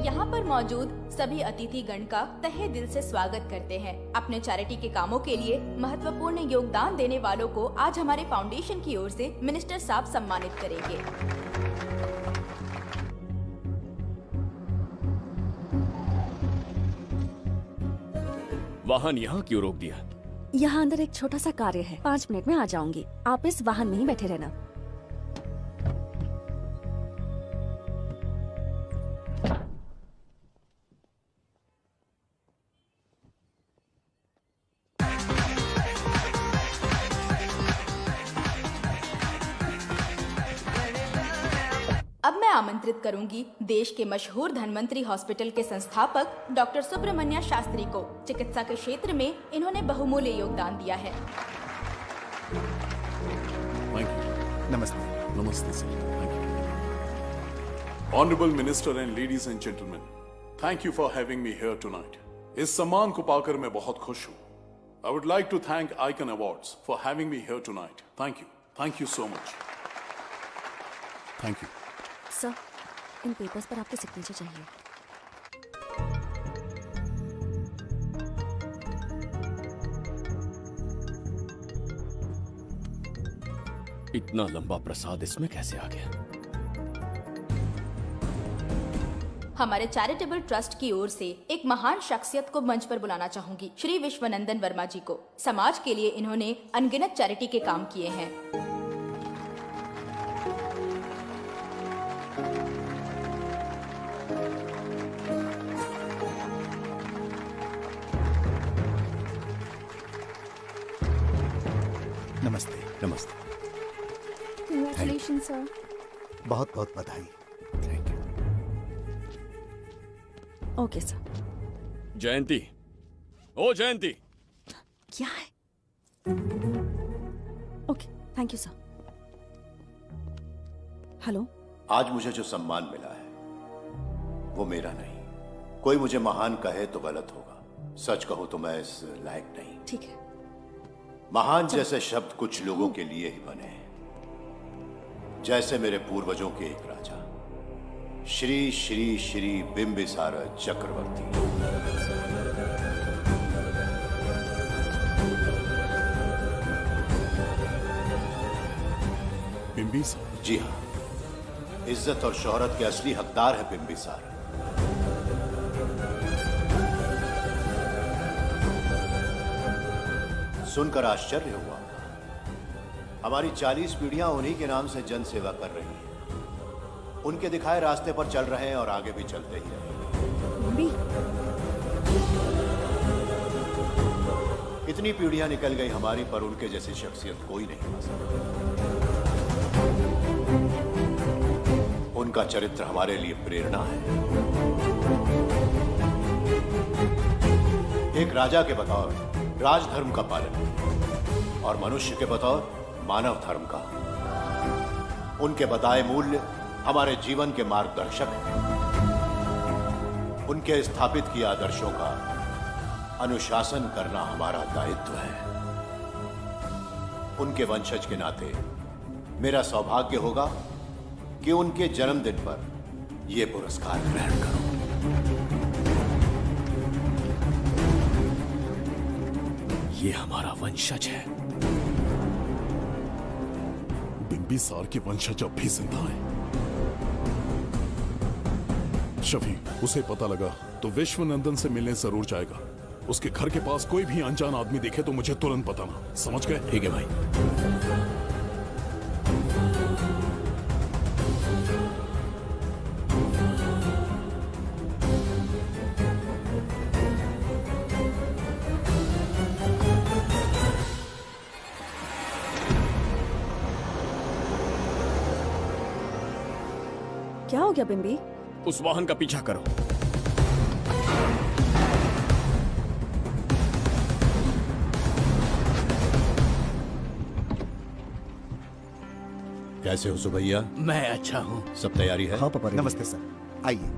G: यहाँ पर मौजूद सभी अतिथिगण का तहे दिल से स्वागत करते हैं। अपने चैरिटी के कामों के लिए महत्वपूर्ण योगदान देने वालों को आज हमारे फाउंडेशन की ओर से मिनिस्टर साहब सम्मानित करेंगे।
B: वाहन यहाँ क्यों रोक दिया?
O: यहाँ अंदर एक छोटा सा कार्य है, 5 मिनट में आ जाऊंगी। आप इस वाहन में ही बैठे रहना।
G: अब मैं आमंत्रित करूंगी देश के मशहूर धन्वंतरी हॉस्पिटल के संस्थापक डॉक्टर सुब्रमण्य शास्त्री को। चिकित्सा के क्षेत्र में इन्होंने बहुमूल्य योगदान दिया है।
A: नमस्ते। नमस्ते sir. Thank you. Honourable minister and ladies and gentleman, thank you for having me here tonight. इस सम्मान को पाकर मैं बहुत खुश हूँ। I would like to thank Icon Awards for having me here tonight. Thank you so much. Thank you.
O: Sir, इन papers पर आपके सिग्नेचर चाहिए।
B: इतना लंबा प्रसाद इसमें कैसे आ गया?
G: हमारे चैरिटेबल ट्रस्ट की ओर से एक महान शख्सियत को मंच पर बुलाना चाहूंगी, श्री विश्वनंदन वर्मा जी को। समाज के लिए इन्होंने अनगिनत चैरिटी के काम किए हैं।
K: नमस्ते।
E: नमस्ते।
K: Congratulations, sir. बहुत बहुत बधाई।
E: Thank you.
O: Okay sir.
B: Jayanti, ओ जयंती।
O: क्या है? Okay, thank you sir. Hello.
S: आज मुझे जो सम्मान मिला है वो मेरा नहीं। कोई मुझे महान कहे तो गलत होगा, सच कहूं तो मैं इस लायक नहीं।
O: ठीक है।
S: महान जैसे शब्द कुछ लोगों के लिए ही बने हैं, जैसे मेरे पूर्वजों के एक राजा श्री श्री श्री बिंबिसार चक्रवर्ती।
A: बिंबिसार?
S: जी हाँ, इज्जत और शोहरत के असली हकदार है बिंबिसार। सुनकर आश्चर्य हुआ। हमारी 40 पीढ़ियां उन्हीं के नाम से जन सेवा कर रही हैं। उनके दिखाए रास्ते पर चल रहे हैं और आगे भी चलते ही रहेंगे। इतनी पीढ़ियां निकल गई हमारी, पर उनके जैसी शख्सियत कोई नहीं आ सकता। उनका चरित्र हमारे लिए प्रेरणा है। एक राजा के बतौर राजधर्म का पालन और मनुष्य के बतौर मानव धर्म का। उनके बताए मूल्य हमारे जीवन के मार्गदर्शक हैं। उनके स्थापित किए आदर्शों का अनुशासन करना हमारा दायित्व है। उनके वंशज के नाते मेरा सौभाग्य होगा कि उनके जन्मदिन पर यह पुरस्कार ग्रहण करूं।
B: ये हमारा वंशज है।
A: बिंबिसार के वंशज अब भी जिंदा है। शफी, उसे पता लगा तो विश्वनंदन से मिलने जरूर जाएगा। उसके घर के पास कोई भी अनजान आदमी दिखे तो मुझे तुरंत बताना, समझ गए?
B: ठीक है भाई।
O: क्या हो गया बिम्बी?
B: उस वाहन का पीछा करो।
S: कैसे हो सुभैया?
B: मैं अच्छा हूँ।
S: सब तैयारी है?
H: हाँ पापा। नमस्ते सर, आइए।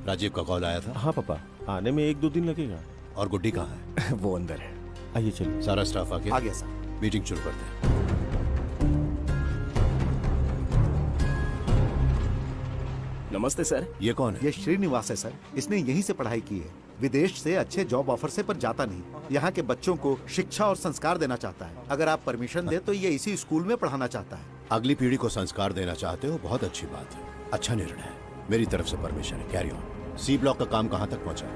S: राजीव का कॉल आया था?
M: हाँ पापा, आने में 1-2 दिन लगेगा।
S: और गुड्डी कहाँ है?
H: वो अंदर है।
M: आइए चलिए।
S: सारा स्टाफ आ गया?
H: आ गया सर।
S: मीटिंग शुरू करते हैं।
P: नमस्ते सर।
K: ये कौन है? ये श्रीनिवास है सर। इसने यहीं से पढ़ाई की है। विदेश से अच्छे जॉब ऑफर से पर जाता नहीं। यहाँ के बच्चों को शिक्षा और संस्कार देना चाहता है। अगर आप परमिशन दे तो ये इसी स्कूल में पढ़ाना चाहता है।
S: अगली पीढ़ी को संस्कार देना चाहते हो, बहुत अच्छी बात है। अच्छा निर्णय है। मेरी तरफ से परमिशन है। Carry on. सी ब्लॉक का काम कहाँ तक पहुँचा?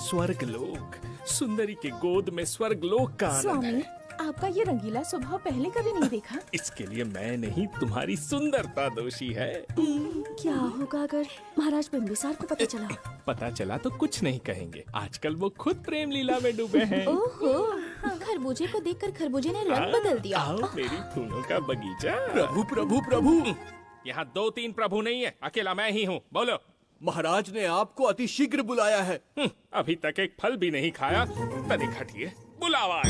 J: स्वर्ग लोक, सुंदरी के गोद में स्वर्ग लोक का आनंद है।
O: स्वामी,
L: आपका ये रंगीला स्वभाव पहले कभी नहीं देखा।
J: इसके लिए मैं नहीं, तुम्हारी सुंदरता दोषी है।
O: क्या होगा अगर महाराज बिंबिसार को पता चला?
J: पता चला तो कुछ नहीं कहेंगे, आजकल वो खुद प्रेम लीला में डूबे हैं।
G: ओहो, खरबूजे को देखकर खरबूजे ने रंग बदल दिया।
J: आओ मेरी फूलों का बगीचा।
I: प्रभु प्रभु प्रभु,
J: यहाँ 2-3 प्रभु नहीं है, अकेला मैं ही हूँ। बोलो।
I: महाराज ने आपको अति शीघ्र बुलाया है।
J: अभी तक एक फल भी नहीं खाया, तनिक हटिए, बुलावा।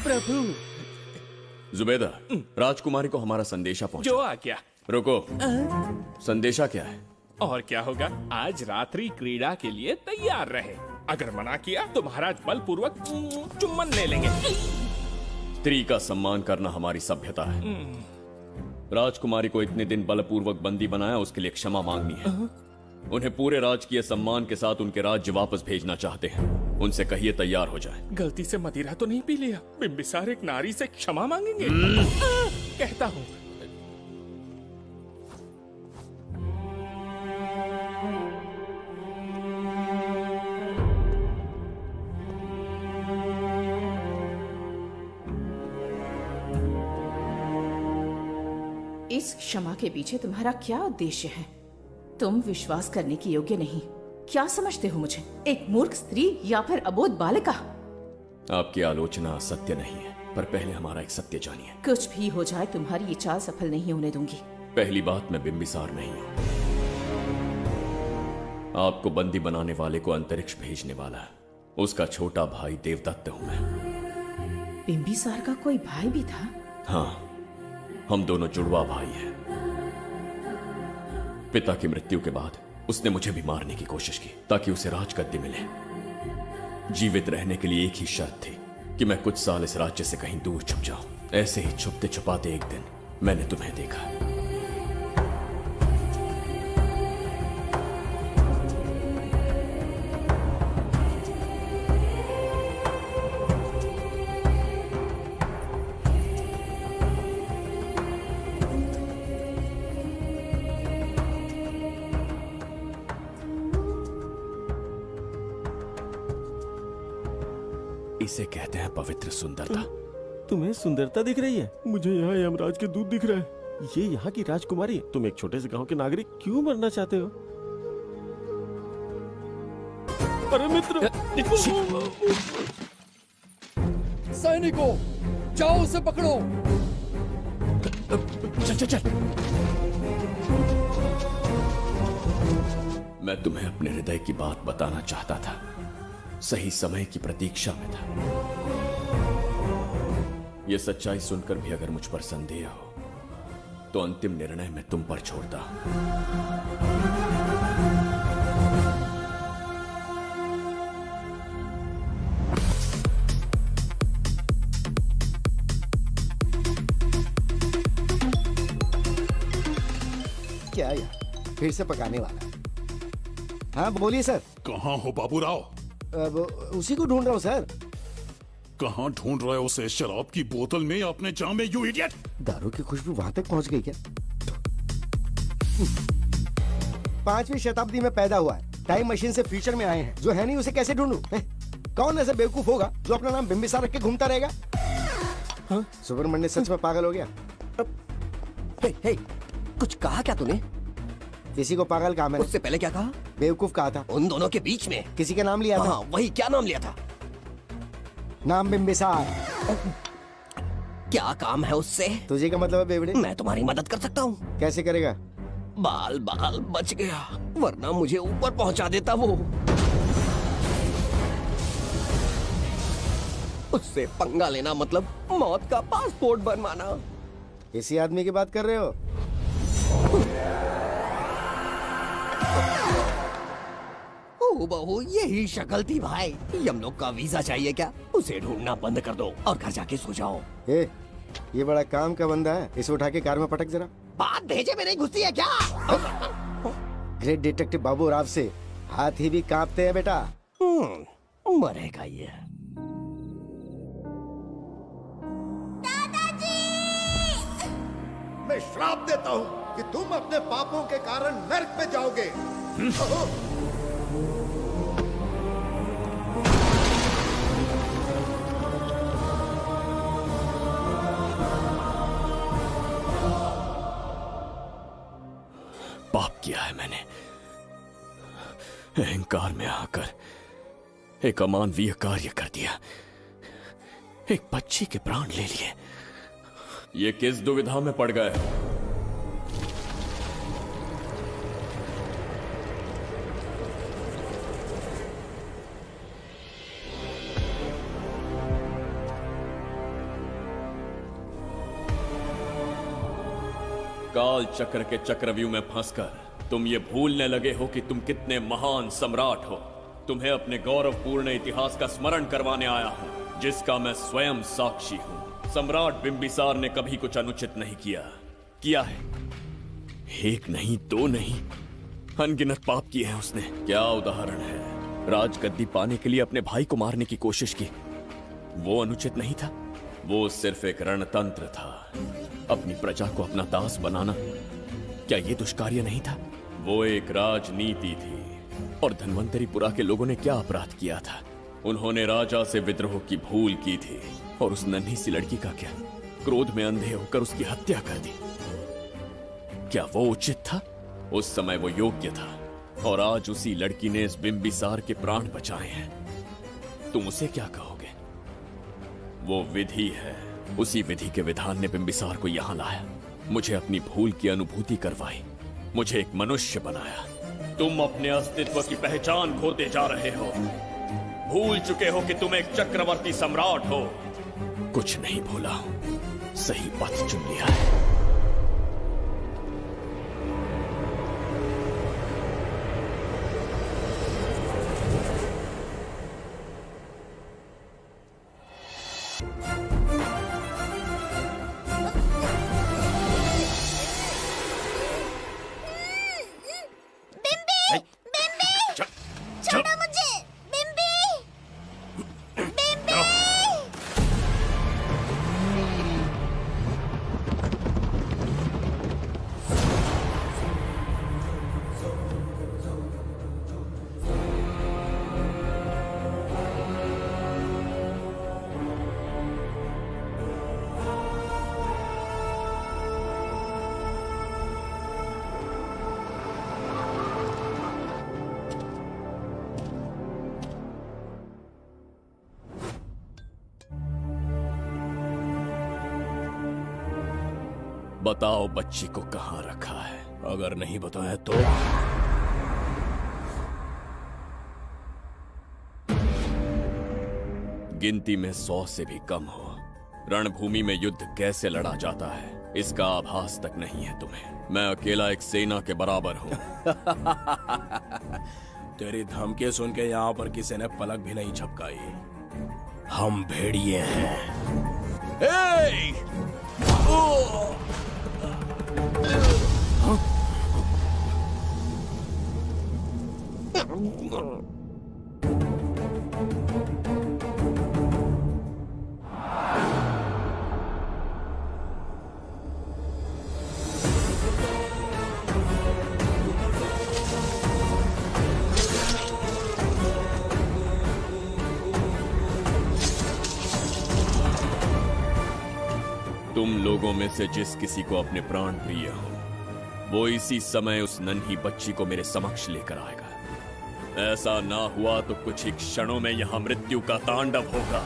B: प्रभु। जुबेदा, राजकुमारी को हमारा संदेशा पहुंचा।
J: जो आ गया।
B: रुको, संदेशा क्या है?
J: और क्या होगा, आज रात्रि क्रीड़ा के लिए तैयार रहे। अगर मना किया तो महाराज बलपूर्वक चुम्बन ले लेंगे।
B: स्त्री का सम्मान करना हमारी सभ्यता है। राजकुमारी को इतने दिन बलपूर्वक बंदी बनाया, उसके लिए क्षमा मांगनी है। उन्हें पूरे राजकीय सम्मान के साथ उनके राज्य वापस भेजना चाहते हैं। उनसे कहिए तैयार हो जाए।
J: गलती से मदिरा तो नहीं पी लिया? बिंबिसार एक नारी से क्षमा मांगेंगे? कहता हूँ।
L: इस क्षमा के पीछे तुम्हारा क्या उद्देश्य है? तुम विश्वास करने की योग्य नहीं। क्या समझते हो मुझे, एक मूर्ख स्त्री या फिर अबोध बालिका?
B: आपकी आलोचना सत्य नहीं है, पर पहले हमारा एक सत्य जानिए।
L: कुछ भी हो जाए, तुम्हारी ये चाल सफल नहीं होने दूंगी।
B: पहली बात, मैं बिंबिसार नहीं हूँ। आपको बंदी बनाने वाले को अंतरिक्ष भेजने वाला है। उसका छोटा भाई देवदत्त हूँ मैं।
L: बिंबिसार का कोई भाई भी था?
B: हाँ, हम दोनों जुड़वा भाई हैं। पिता की मृत्यु के बाद उसने मुझे भी मारने की कोशिश की ताकि उसे राजगद्दी मिले। जीवित रहने के लिए एक ही शर्त थी कि मैं कुछ साल इस राज्य से कहीं दूर छुप जाऊं। ऐसे ही छुपते छुपाते एक दिन मैंने तुम्हें देखा। इसे कहते हैं पवित्र सुंदरता।
M: तुम्हें सुंदरता दिख रही है? मुझे यहाँ यमराज के दूध दिख रहा है। ये यहाँ की राजकुमारी। तुम एक छोटे से गांव के नागरिक क्यों मरना चाहते हो? अरे मित्र,
R: सैनिकों, जाओ उसे पकड़ो।
B: चल चल चल। मैं तुम्हें अपने हृदय की बात बताना चाहता था, सही समय की प्रतीक्षा में था। यह सच्चाई सुनकर भी अगर मुझ पर संदेह हो तो अंतिम निर्णय मैं तुम पर छोड़ता हूं।
H: क्या यार, फिर से पकाने वाला? हाँ बोलिए सर।
A: कहाँ हो बाबूराव?
H: अब उसी को ढूंढ रहा हूँ सर।
A: कहाँ ढूंढ रहे हो उसे? शराब की बोतल में या अपने जाम में, यू इडियट?
H: दारू की खुशबू वहां तक पहुंच गई क्या? 5वीं शताब्दी में पैदा हुआ है, टाइम मशीन से फ्यूचर में आए हैं। जो है नहीं उसे कैसे ढूंढूं? कौन ऐसा बेवकूफ होगा जो अपना नाम बिंबिसार रख के घूमता रहेगा? हाँ? सुब्रमण्य सच में पागल हो गया।
Q: हे, कुछ कहा क्या तूने?
H: किसी को पागल कहा मैंने।
Q: उससे पहले क्या कहा?
H: बेवकूफ कहा था।
Q: उन दोनों के बीच में
H: किसी का नाम लिया था।
Q: हाँ, वही, क्या नाम लिया था?
H: नाम बिंबिसार।
Q: क्या काम है उससे?
H: तुझे क्या मतलब है बेवड़े?
Q: मैं तुम्हारी मदद कर सकता हूँ।
H: कैसे करेगा?
Q: बाल बाल बच गया, वरना मुझे ऊपर पहुंचा देता वो। उससे पंगा लेना मतलब मौत का पासपोर्ट बनवाना।
H: किसी आदमी की बात कर रहे हो?
Q: ओ बहू, यही शक्ल थी भाई। हम लोग का वीजा चाहिए क्या? उसे ढूंढना बंद कर दो और घर जाके सो जाओ।
H: ये बड़ा काम का बंदा है, इसे उठा के कार में पटक जरा।
Q: बात भेजे में नहीं घुसती है क्या?
H: ग्रेट डिटेक्टिव बाबू राव से हाथी भी कांपते हैं बेटा।
Q: मरेगा ये।
K: मैं श्राप देता हूँ कि तुम अपने पापों के कारण नर्क में जाओगे।
B: अहंकार में आकर एक अमानवीय कार्य कर दिया, एक बच्ची के प्राण ले लिए। ये किस दुविधा में पड़ गए हो? काल चक्र के चक्रव्यूह में फंसकर तुम ये भूलने लगे हो कि तुम कितने महान सम्राट हो। तुम्हें अपने गौरवपूर्ण इतिहास का स्मरण करवाने आया हूं, जिसका मैं स्वयं साक्षी हूं। सम्राट बिंबिसार ने कभी कुछ अनुचित नहीं किया है। एक नहीं, दो नहीं, अनगिनत पाप किए हैं उसने। क्या उदाहरण है? राजगद्दी पाने के लिए अपने भाई को मारने की कोशिश की, वो अनुचित नहीं था? वो सिर्फ एक रणतंत्र था। अपनी प्रजा को अपना दास बनाना, क्या ये दुष्कार्य नहीं था? वो एक राजनीति थी। और धन्वंतरीपुरा के लोगों ने क्या अपराध किया था? उन्होंने राजा से विद्रोह की भूल की थी। और उस नन्ही सी लड़की का क्या? क्रोध में अंधे होकर उसकी हत्या कर दी। क्या वो उचित था? उस समय वो योग्य था। और आज उसी लड़की ने इस बिंबिसार के प्राण बचाए हैं। तुम उसे क्या कहोगे? वो विधि है। उसी विधि के विधान ने बिंबिसार को यहां लाया, मुझे अपनी भूल की अनुभूति करवाई, मुझे एक मनुष्य बनाया। तुम अपने अस्तित्व की पहचान खोते जा रहे हो। भूल चुके हो कि तुम एक चक्रवर्ती सम्राट हो। कुछ नहीं भूला हूं, सही पथ चुन लिया है। बताओ बच्ची को कहां रखा है? अगर नहीं बताया तो गिनती में 100 से भी कम हो। रणभूमि में युद्ध कैसे लड़ा जाता है इसका आभास तक नहीं है तुम्हें। मैं अकेला एक सेना के बराबर हूं।
P: तेरी धमकी सुन के यहाँ पर किसी ने पलक भी नहीं झपकाई। हम भेड़िए हैं।
B: तुम लोगों में से जिस किसी को अपने प्राण प्रिय हो, वो इसी समय उस नन्ही बच्ची को मेरे समक्ष लेकर आएगा। ऐसा ना हुआ तो कुछ ही क्षणों में यहां मृत्यु का तांडव होगा।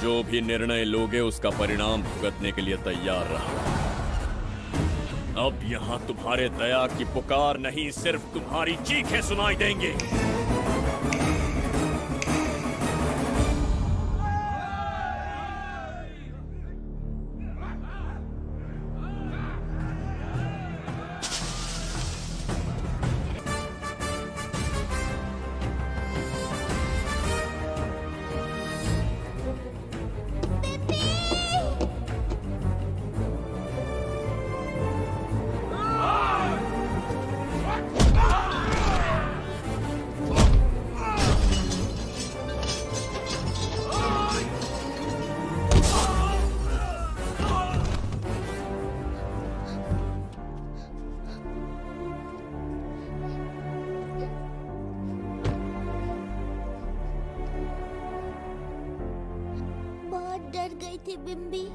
B: जो भी निर्णय लोगे उसका परिणाम भुगतने के लिए तैयार रहो। अब यहां तुम्हारे दया की पुकार नहीं, सिर्फ तुम्हारी चीखें सुनाई देंगी।
D: डर गई थी बिम्बी।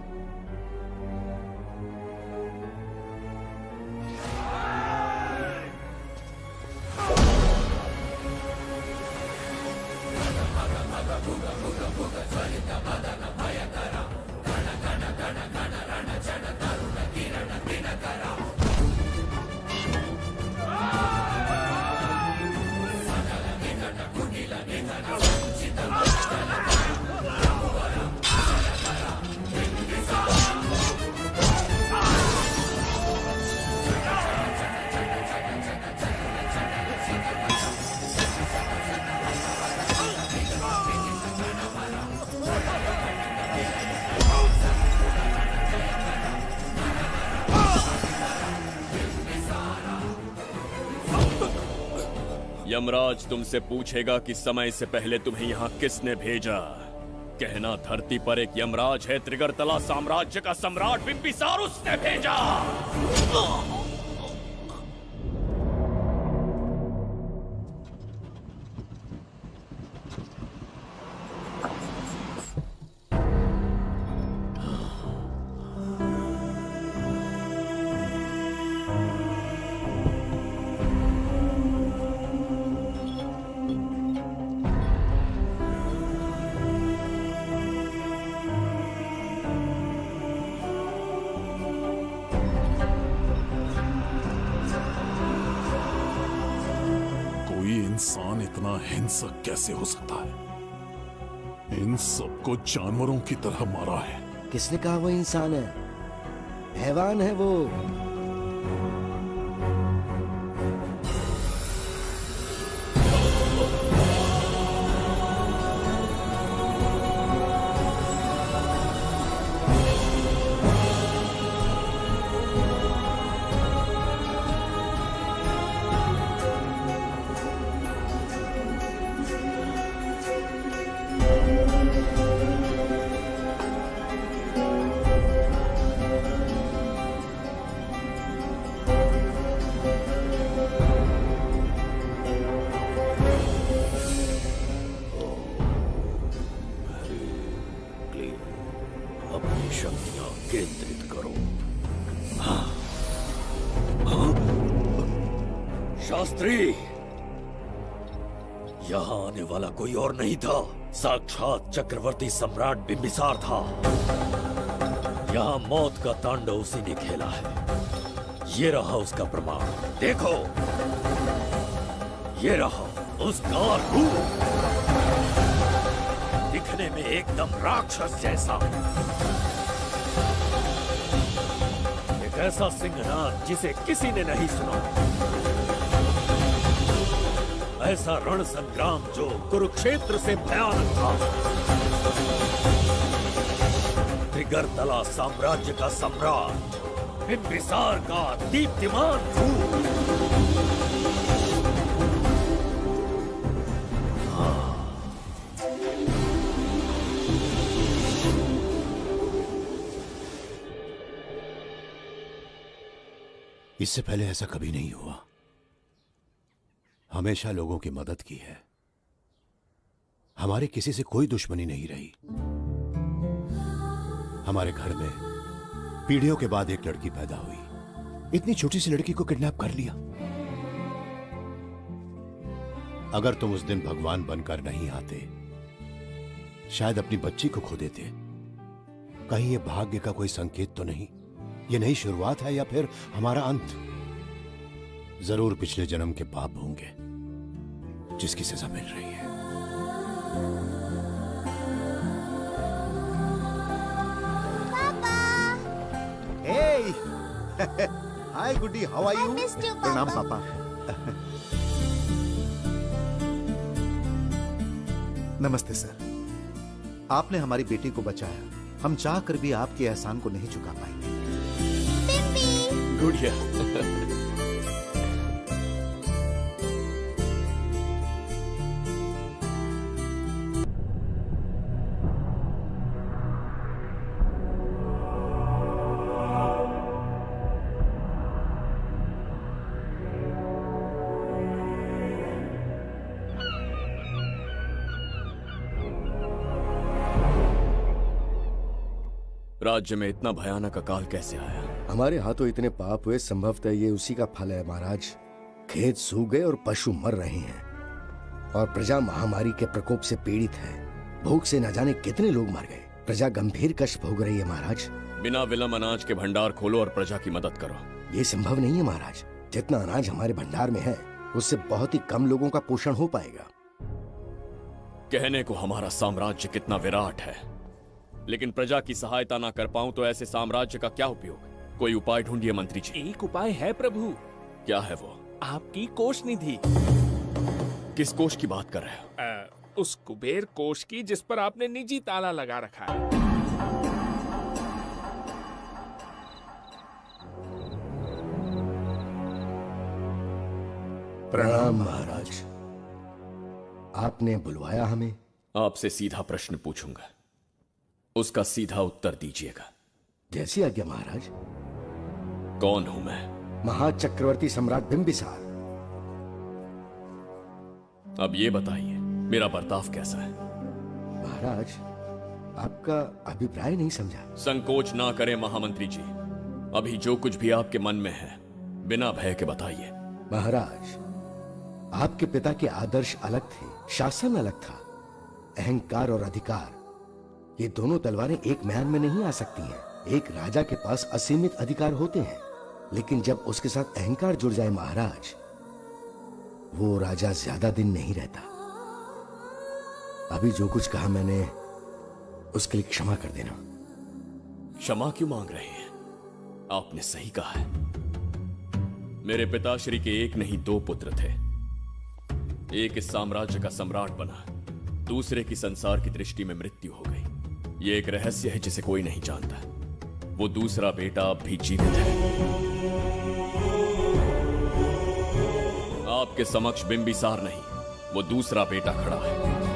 B: यमराज तुमसे पूछेगा कि समय से पहले तुम्हें यहाँ किसने भेजा। कहना धरती पर एक यमराज है, त्रिगर्तला साम्राज्य का सम्राट बिम्बिसार उसने भेजा।
A: इंसान इतना हिंसक कैसे हो सकता है? इन सबको जानवरों की तरह मारा है।
H: किसने कहा वो इंसान है? हैवान है वो।
E: अपनी शक्तियां केंद्रित करो। शास्त्री, यहाँ आने वाला कोई और नहीं था, साक्षात चक्रवर्ती सम्राट बिम्बिसार था। यहाँ मौत का तांडव उसी ने खेला है। ये रहा उसका प्रमाण, देखो, ये रहा उसका रूप, दिखने में एकदम राक्षस जैसा। एक ऐसा सिंहनाद जिसे किसी ने नहीं सुना, ऐसा रण संग्राम जो कुरुक्षेत्र से भयानक था। त्रिगर्तला साम्राज्य का सम्राट बिम्बिसार का दीप्तिमान रूप।
S: इससे पहले ऐसा कभी नहीं हुआ। हमेशा लोगों की मदद की है। हमारे किसी से कोई दुश्मनी नहीं रही। हमारे घर में पीढ़ियों के बाद एक लड़की पैदा हुई। इतनी छोटी सी लड़की को किडनैप कर लिया। अगर तुम उस दिन भगवान बनकर नहीं आते, शायद अपनी बच्ची को खो देते। कहीं ये भाग्य का कोई संकेत तो नहीं? ये नई शुरुआत है या फिर हमारा अंत? जरूर पिछले जन्म के पाप होंगे जिसकी सजा मिल रही है।
K: Hey! Hi, Goody. How are you?
D: I missed you,
K: प्रणाम
D: Papa.
K: पापा। नमस्ते सर। आपने हमारी बेटी को बचाया। हम चाह कर भी आपके एहसान को नहीं चुका पाएंगे।
B: गुड़िया। राज्य में इतना भयानक अकाल कैसे आया?
H: हमारे हाथों इतने पाप हुए, संभवतः ये उसी का फल है महाराज। खेत सूख गए और पशु मर रहे हैं और प्रजा महामारी के प्रकोप से पीड़ित है। भूख से न जाने कितने लोग मर गए। प्रजा गंभीर कष्ट भोग रही है महाराज।
B: बिना विलंब अनाज के भंडार खोलो और प्रजा की मदद करो।
H: ये संभव नहीं है महाराज। जितना अनाज हमारे भंडार में है उससे बहुत ही कम लोगों का पोषण हो पाएगा।
B: कहने को हमारा साम्राज्य कितना विराट है, लेकिन प्रजा की सहायता ना कर पाऊं तो ऐसे साम्राज्य का क्या उपयोग? कोई उपाय ढूंढिए मंत्री जी।
J: एक उपाय है प्रभु।
B: क्या है वो?
J: आपकी कोष निधि।
B: किस कोष की बात कर रहे हो?
J: उस कुबेर कोष की जिस पर आपने निजी ताला लगा रखा है।
H: प्रणाम महाराज। आपने बुलवाया हमें?
B: आपसे सीधा प्रश्न पूछूंगा, उसका सीधा उत्तर दीजिएगा।
H: जैसी आज्ञा महाराज।
B: कौन हूं मैं?
H: महाचक्रवर्ती सम्राट बिंबिसार।
B: अब ये बताइए, मेरा बर्ताव कैसा है?
H: महाराज, आपका अभिप्राय नहीं समझा।
B: संकोच ना करें महामंत्री जी, अभी जो कुछ भी आपके मन में है बिना भय के बताइए।
H: महाराज, आपके पिता के आदर्श अलग थे, शासन अलग था। अहंकार और अधिकार, ये दोनों तलवारें एक म्यान में नहीं आ सकती हैं। एक राजा के पास असीमित अधिकार होते हैं, लेकिन जब उसके साथ अहंकार जुड़ जाए महाराज, वो राजा ज्यादा दिन नहीं रहता। अभी जो कुछ कहा मैंने, उसके लिए क्षमा कर देना।
B: क्षमा क्यों मांग रहे हैं? आपने सही कहा है। मेरे पिताश्री के एक नहीं दो पुत्र थे। एक इस साम्राज्य का सम्राट बना, दूसरे की संसार की दृष्टि में मृत्यु हो गई। ये एक रहस्य है जिसे कोई नहीं जानता। वो दूसरा बेटा अब भी जीवित है। आपके समक्ष बिंबिसार नहीं, वो दूसरा बेटा खड़ा है।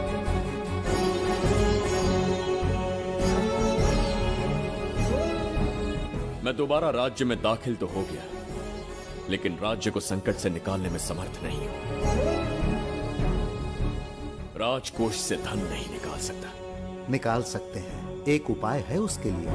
B: मैं दोबारा राज्य में दाखिल तो हो गया, लेकिन राज्य को संकट से निकालने में समर्थ नहीं हूं। राजकोष से धन नहीं निकाल सकता।
K: निकाल सकते हैं, एक उपाय है उसके लिए।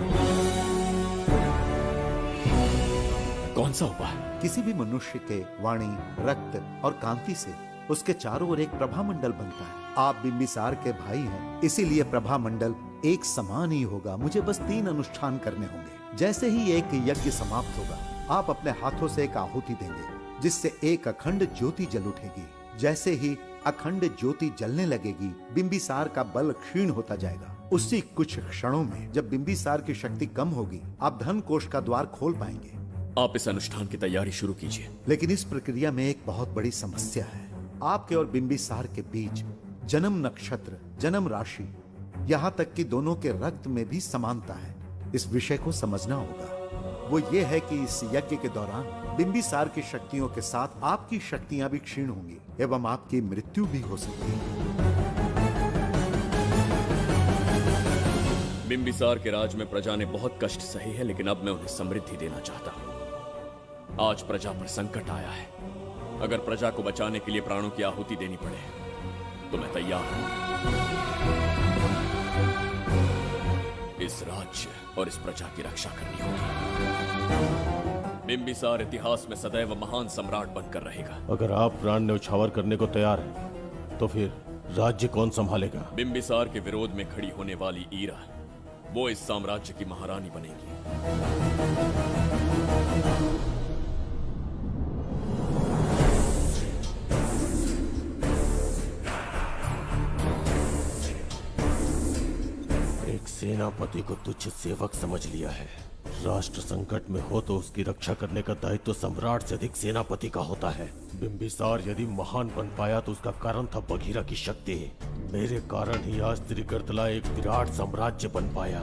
B: कौन सा उपाय?
K: किसी भी मनुष्य के वाणी, रक्त और कांति से उसके चारों ओर एक प्रभा मंडल बनता है। आप बिंबिसार के भाई हैं, इसीलिए प्रभा मंडल एक समान ही होगा। मुझे बस 3 अनुष्ठान करने होंगे। जैसे ही एक यज्ञ समाप्त होगा, आप अपने हाथों से एक आहुति देंगे, जिससे एक अखंड ज्योति जल उठेगी। जैसे ही अखंड ज्योति जलने लगेगी, बिंबिसार का बल क्षीण होता जाएगा। उसी कुछ क्षणों में जब बिंबिसार की शक्ति कम होगी, आप धन कोष का द्वार खोल पाएंगे।
B: आप इस अनुष्ठान की तैयारी शुरू कीजिए।
K: लेकिन इस प्रक्रिया में एक बहुत बड़ी समस्या है। आपके और बिंबिसार के बीच जन्म नक्षत्र, जन्म राशि, यहाँ तक कि दोनों के रक्त में भी समानता है। इस विषय को समझना होगा। वो ये है कि इस यज्ञ के दौरान बिंबिसार की शक्तियों के साथ आपकी शक्तियां भी क्षीण होंगी एवं आपकी मृत्यु भी हो सकती है।
B: बिंबिसार के राज में प्रजा ने बहुत कष्ट सहे हैं, लेकिन अब मैं उन्हें समृद्धि देना चाहता हूँ। आज प्रजा पर संकट आया है। अगर प्रजा को बचाने के लिए प्राणों की आहुति देनी पड़े तो मैं तैयार हूं। इस राज्य और इस प्रजा की रक्षा करनी होगी। बिंबिसार इतिहास में सदैव महान सम्राट बनकर रहेगा।
M: अगर आप प्राण न्यौछावर करने को तैयार हैं, तो फिर राज्य कौन संभालेगा?
B: बिंबिसार के विरोध में खड़ी होने वाली ईरा, वो इस साम्राज्य की महारानी बनेगी।
M: सेनापति को तुच्छ सेवक समझ लिया है। राष्ट्र संकट में हो तो उसकी रक्षा करने का दायित्व तो सम्राट से अधिक सेनापति का होता है। बिंबिसार यदि महान बन पाया तो उसका कारण था बघीरा की शक्ति। मेरे कारण ही आज त्रिगर्तला एक विराट साम्राज्य बन पाया।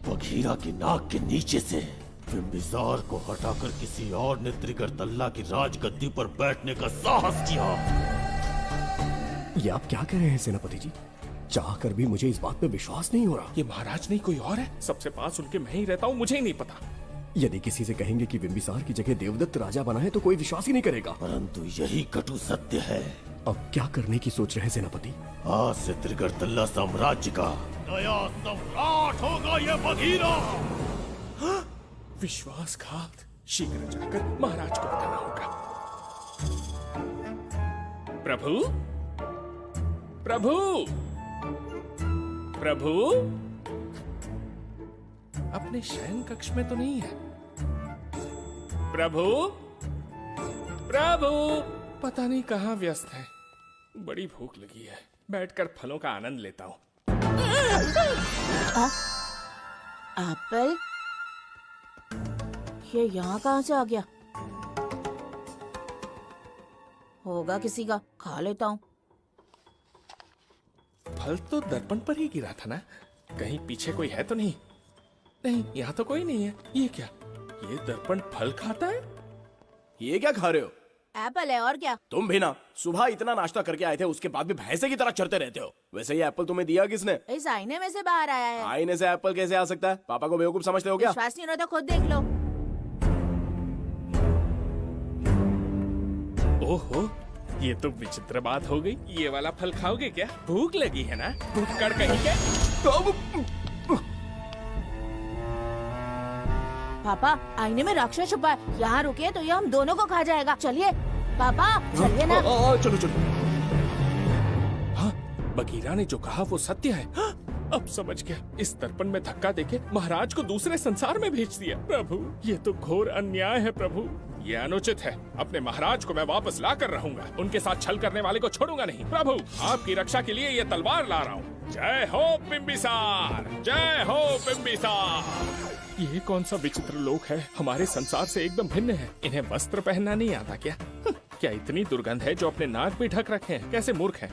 M: बघीरा की नाक के नीचे से बिंबिसार को हटाकर किसी और ने त्रिगर्तला की राजगद्दी पर बैठने का साहस किया।
P: ये आप क्या कह रहे हैं सेनापति जी? चाह कर भी मुझे इस बात पे विश्वास नहीं हो रहा।
J: ये महाराज नहीं कोई और है। सबसे पास उनके मैं ही रहता हूँ, मुझे ही नहीं पता।
P: यदि किसी से कहेंगे कि बिंबिसार की जगह देवदत्त राजा बना है तो कोई विश्वास ही नहीं करेगा।
M: परंतु यही कटु सत्य है।
P: अब क्या करने की सोच रहे हैं सेनापति?
M: आज से त्रिगर्तला साम्राज्य का नया सम्राट होगा ये बघीरा।
J: विश्वासघात। शीघ्र जाकर महाराज को बताना होगा। प्रभु, प्रभु, प्रभु, अपने शयन कक्ष में तो नहीं है। प्रभु, प्रभु, पता नहीं कहाँ व्यस्त है। बड़ी भूख लगी है, बैठकर फलों का आनंद लेता हूँ।
T: एप्पल, ये यहाँ कहाँ से आ गया? होगा किसी का, खा लेता हूँ।
J: फल तो दर्पण पर ही गिरा था ना? कहीं पीछे कोई है तो नहीं? नहीं, यहाँ तो कोई नहीं है। ये क्या? ये दर्पण फल खाता है?
P: ये क्या खा रहे हो?
T: एप्पल है और क्या?
P: तुम भी ना सुबह इतना नाश्ता करके आए थे, उसके बाद भी भैंसे की तरह चरते रहते हो। वैसे ये एप्पल तुम्हें दिया किसने?
T: इस आईने में से बाहर आया है।
P: आईने से एप्पल कैसे आ सकता है? पापा को बेवकूफ समझते हो क्या?
T: विश्वास नहीं हो रहा तो खुद देख लो।
J: ओहो, ये तो विचित्र बात हो गई। ये वाला फल खाओगे क्या? भूख लगी है ना? भूख कहीं क्या?
T: पापा आईने में राक्षस छुपा है, यहाँ रुके तो ये हम दोनों को खा जाएगा। चलिए पापा, चलिए ना।
P: चलो चलो।
J: हाँ, बगीरा ने जो कहा वो सत्य है। हाँ, अब समझ गया। इस दर्पण में धक्का देके महाराज को दूसरे संसार में भेज दिया। प्रभु, ये तो घोर अन्याय है प्रभु। ये अनुचित है। अपने महाराज को मैं वापस ला कर रहूंगा। उनके साथ छल करने वाले को छोड़ूंगा नहीं। प्रभु, आपकी रक्षा के लिए ये तलवार ला रहा हूँ। जय हो बिम्बिसार, जय हो बिम्बिसार। ये कौन सा विचित्र लोक है? हमारे संसार से एकदम भिन्न है। इन्हें वस्त्र पहनना नहीं आता क्या? क्या इतनी दुर्गंध है जो अपने नाक भी ढक रखे हैं? कैसे मूर्ख हैं?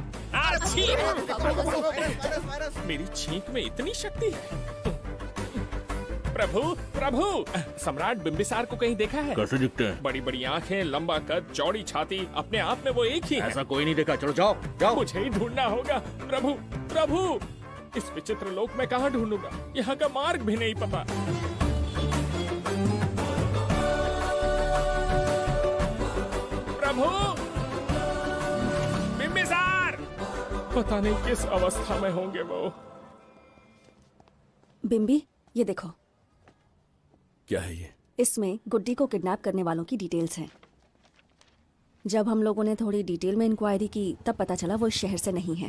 J: मेरी छींक में इतनी शक्ति है। प्रभु, प्रभु, सम्राट बिम्बिसार को कहीं देखा है?
I: कैसे दिखते हैं?
J: बड़ी बड़ी आंखें, लंबा कद, चौड़ी छाती, अपने आप में वो एक ही है।
I: ऐसा कोई नहीं देखा। चलो जाओ जाओ।
J: मुझे ही ढूंढना होगा। प्रभु, प्रभु, इस विचित्र लोक में कहाँ ढूंढूंगा? यहाँ का मार्ग भी नहीं पता। प्रभु, बिम्बिसार, पता नहीं किस अवस्था में होंगे वो।
O: बिम्बी, ये देखो।
B: क्या है ये?
O: इसमें गुड्डी को किडनैप करने वालों की डिटेल्स हैं। जब हम लोगों ने थोड़ी डिटेल में इंक्वायरी की तब पता चला वो इस शहर से नहीं है।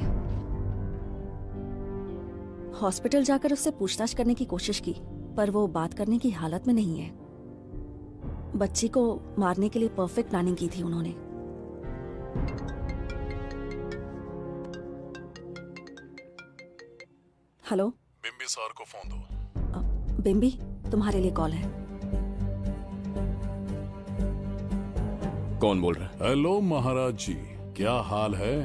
O: हॉस्पिटल जाकर उससे पूछताछ करने की कोशिश की पर वो बात करने की हालत में नहीं है। बच्ची को मारने के लिए परफेक्ट प्लानिंग की थी उन्होंने। हेलो,
A: बिम्बिसार को फोन दो।
O: बिम्बी, तुम्हारे लिए कॉल है।
B: कौन बोल रहा है?
A: हेलो महाराज जी, क्या हाल है?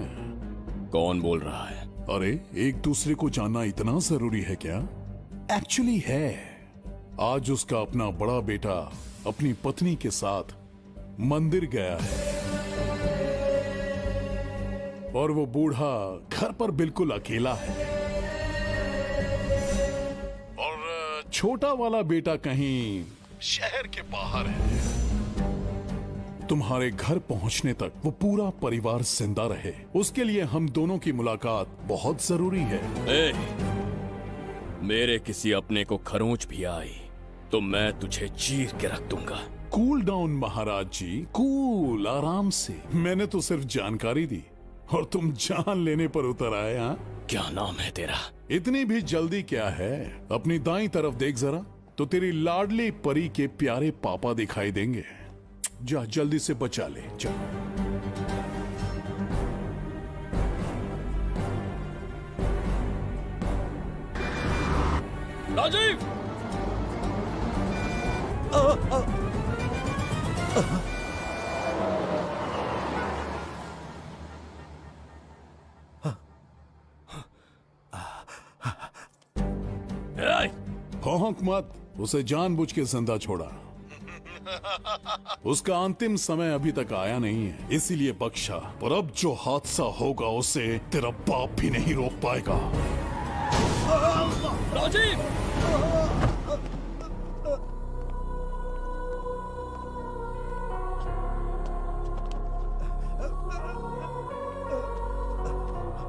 B: कौन बोल रहा है?
A: अरे, एक दूसरे को जानना इतना जरूरी है क्या? एक्चुअली है। आज उसका अपना बड़ा बेटा अपनी पत्नी के साथ मंदिर गया है और वो बूढ़ा घर पर बिल्कुल अकेला है और छोटा वाला बेटा कहीं शहर के बाहर है। तुम्हारे घर पहुंचने तक वो पूरा परिवार जिंदा रहे, उसके लिए हम दोनों की मुलाकात बहुत जरूरी है।
B: मेरे किसी अपने को खरोंच भी आई तो मैं तुझे चीर के रख दूंगा।
A: कूल डाउन महाराज जी, कूल, आराम से। मैंने तो सिर्फ जानकारी दी और तुम जान लेने पर उतर आए। हाँ,
B: क्या नाम है तेरा?
A: इतनी भी जल्दी क्या है? अपनी दाईं तरफ देख जरा तो तेरी लाडली परी के प्यारे पापा दिखाई देंगे। जा, जल्दी से बचा ले, जा।
B: राजीव!
A: भौंक मत, उसे जानबूझ के जिंदा छोड़ा। उसका अंतिम समय अभी तक आया नहीं है, इसीलिए बख्शा। पर अब जो हादसा होगा उसे तेरा बाप भी नहीं रोक पाएगा।
B: राजीव!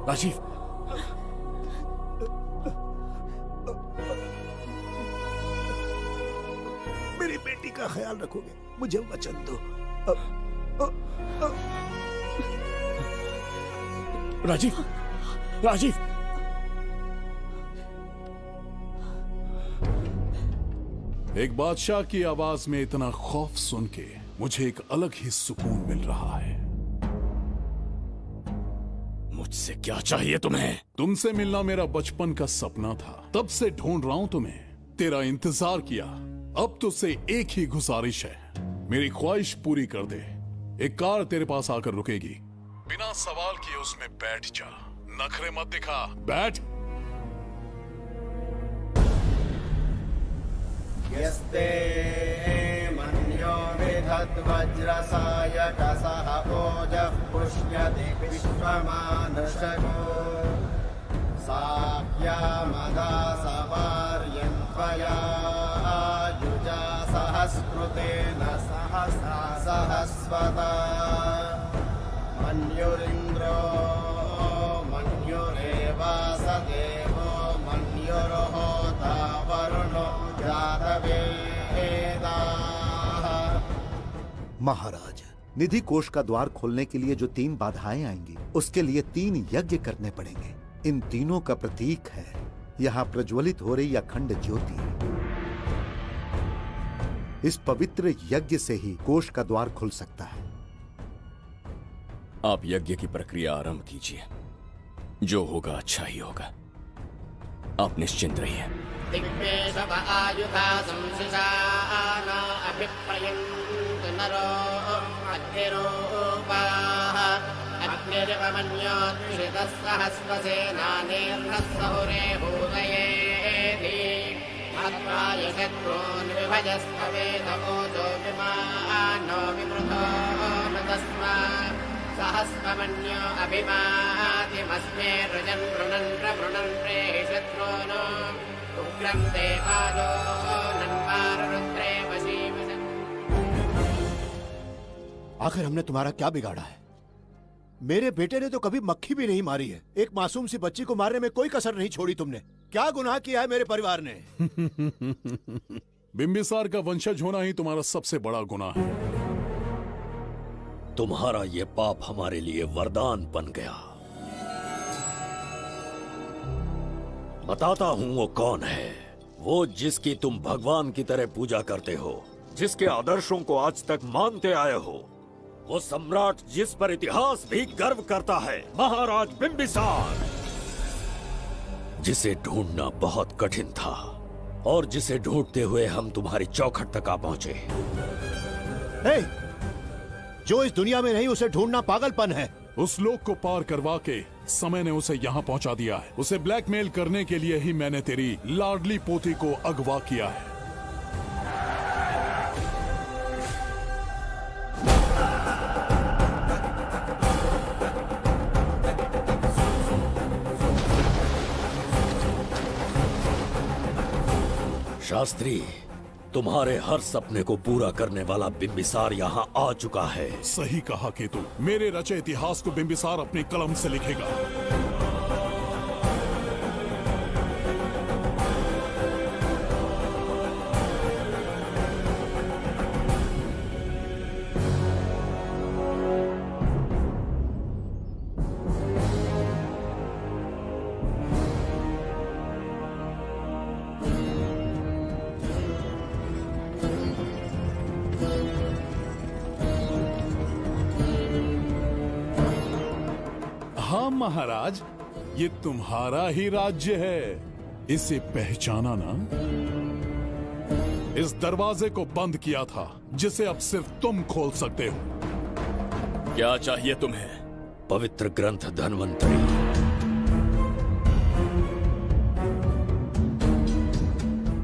P: राजीव,
H: मेरी बेटी का ख्याल रखोगे? मुझे वचन दो।
P: राजीव, राजीव!
A: एक बादशाह की आवाज में इतना खौफ सुन के मुझे एक अलग ही सुकून मिल रहा है।
B: मुझसे क्या चाहिए तुम्हें?
A: तुमसे मिलना मेरा बचपन का सपना था, तब से ढूंढ रहा हूं तुम्हें, तेरा इंतजार किया। अब तुझसे एक ही गुजारिश है, मेरी ख्वाहिश पूरी कर दे। एक कार तेरे पास आकर रुकेगी, बिना सवाल किए उसमें बैठ जा, नखरे मत दिखा, बैठ।
U: यस्ते मन्यो विधा तद्वज्रसायकसः ओजः पुष्यति विश्वमानशको साभ्यामदा सवार्यं त्वया युजा सहस्कृतेन सहसा सहस्वता मन्युरिन्द्रो मन्युरेवास देवो मन्युर्होता वरुणो जातवेदाः।
K: महाराज, निधि कोष का द्वार खोलने के लिए जो 3 बाधाएं आएंगी, उसके लिए 3 यज्ञ करने पड़ेंगे। इन तीनों का प्रतीक है यहाँ प्रज्वलित हो रही अखंड ज्योति। इस पवित्र यज्ञ से ही कोष का द्वार खुल सकता है।
B: आप यज्ञ की प्रक्रिया आरंभ कीजिए। जो होगा अच्छा ही होगा। आप निश्चिंत रहिए।
U: दिग्वेशव आयुधा संशिशान अभिप्रयन्त नरो अग्निरूपाः अग्निरिवमन्योत्क्षितः सहस्रसेनानेर्नः सहुरे भूतयेति हत्वाय शत्रून् विभजस्त्ववेदमोजो विमानो विमृतो न तस्मात् सहस्रमन्यो अभिमातिमस्मे रुजन् वृणन् प्रवृणन् प्रेहि शत्रून् उग्रं देवालो नन्वारुद्रे वशीवसन्।
V: आखिर हमने तुम्हारा क्या बिगाड़ा है? मेरे बेटे ने तो कभी मक्खी भी नहीं मारी है। एक मासूम सी बच्ची को मारने में कोई कसर नहीं छोड़ी तुमने। क्या गुनाह किया है मेरे परिवार ने?
A: बिंबिसार का वंशज होना ही तुम्हारा सबसे बड़ा गुनाह है।
E: तुम्हारा ये पाप हमारे लिए वरदान बन गया। बताता हूं वो कौन है। वो जिसकी तुम भगवान की तरह पूजा करते हो, जिसके आदर्शों को आज तक मानते आए हो, वो सम्राट जिस पर इतिहास भी गर्व करता है, महाराज बिंबिसार, जिसे ढूंढना बहुत कठिन था और जिसे ढूंढते हुए हम तुम्हारी चौखट तक आ पहुंचे।
V: जो इस दुनिया में नहीं उसे ढूंढना पागलपन है।
A: उस लोक को पार करवा के समय ने उसे यहाँ पहुँचा दिया है। उसे ब्लैकमेल करने के लिए ही मैंने तेरी लाडली पोती को अगवा किया है।
E: शास्त्री, तुम्हारे हर सपने को पूरा करने वाला बिंबिसार यहाँ आ चुका है।
A: सही कहा केतु। मेरे रचे इतिहास को बिंबिसार अपनी कलम से लिखेगा। हाँ महाराज, ये तुम्हारा ही राज्य है। इसे पहचाना ना? इस दरवाजे को बंद किया था जिसे अब सिर्फ तुम खोल सकते हो।
B: क्या चाहिए तुम्हें?
E: पवित्र ग्रंथ धन्वंतरी।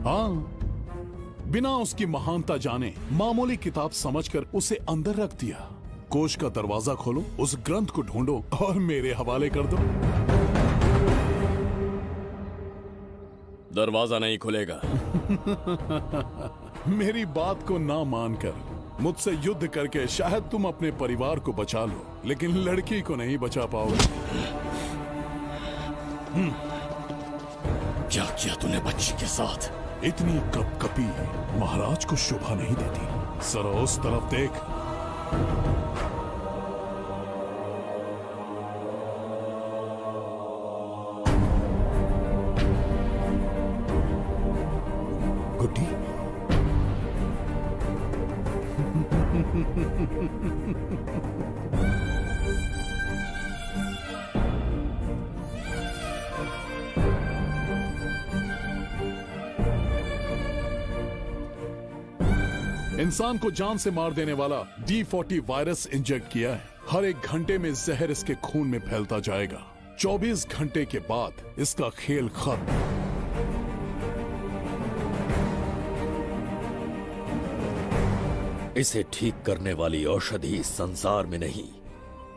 A: हाँ, बिना उसकी महानता जाने मामूली किताब समझकर उसे अंदर रख दिया। कोष का दरवाजा खोलो, उस ग्रंथ को ढूंढो और मेरे हवाले कर दो।
B: दरवाजा नहीं खुलेगा।
A: मेरी बात को ना मानकर मुझसे युद्ध करके शायद तुम अपने परिवार को बचा लो, लेकिन लड़की को नहीं बचा पाओगे।
B: क्या किया तूने बच्ची के साथ?
A: इतनी कपकपी महाराज को शोभा नहीं देती। जरा उस तरफ देख।
V: गुड्डी,
A: इंसान को जान से मार देने वाला D40 वायरस इंजेक्ट किया है। हर 1 घंटे में जहर इसके खून में फैलता जाएगा। 24 घंटे के बाद इसका खेल खत्म।
E: इसे ठीक करने वाली औषधि संसार में नहीं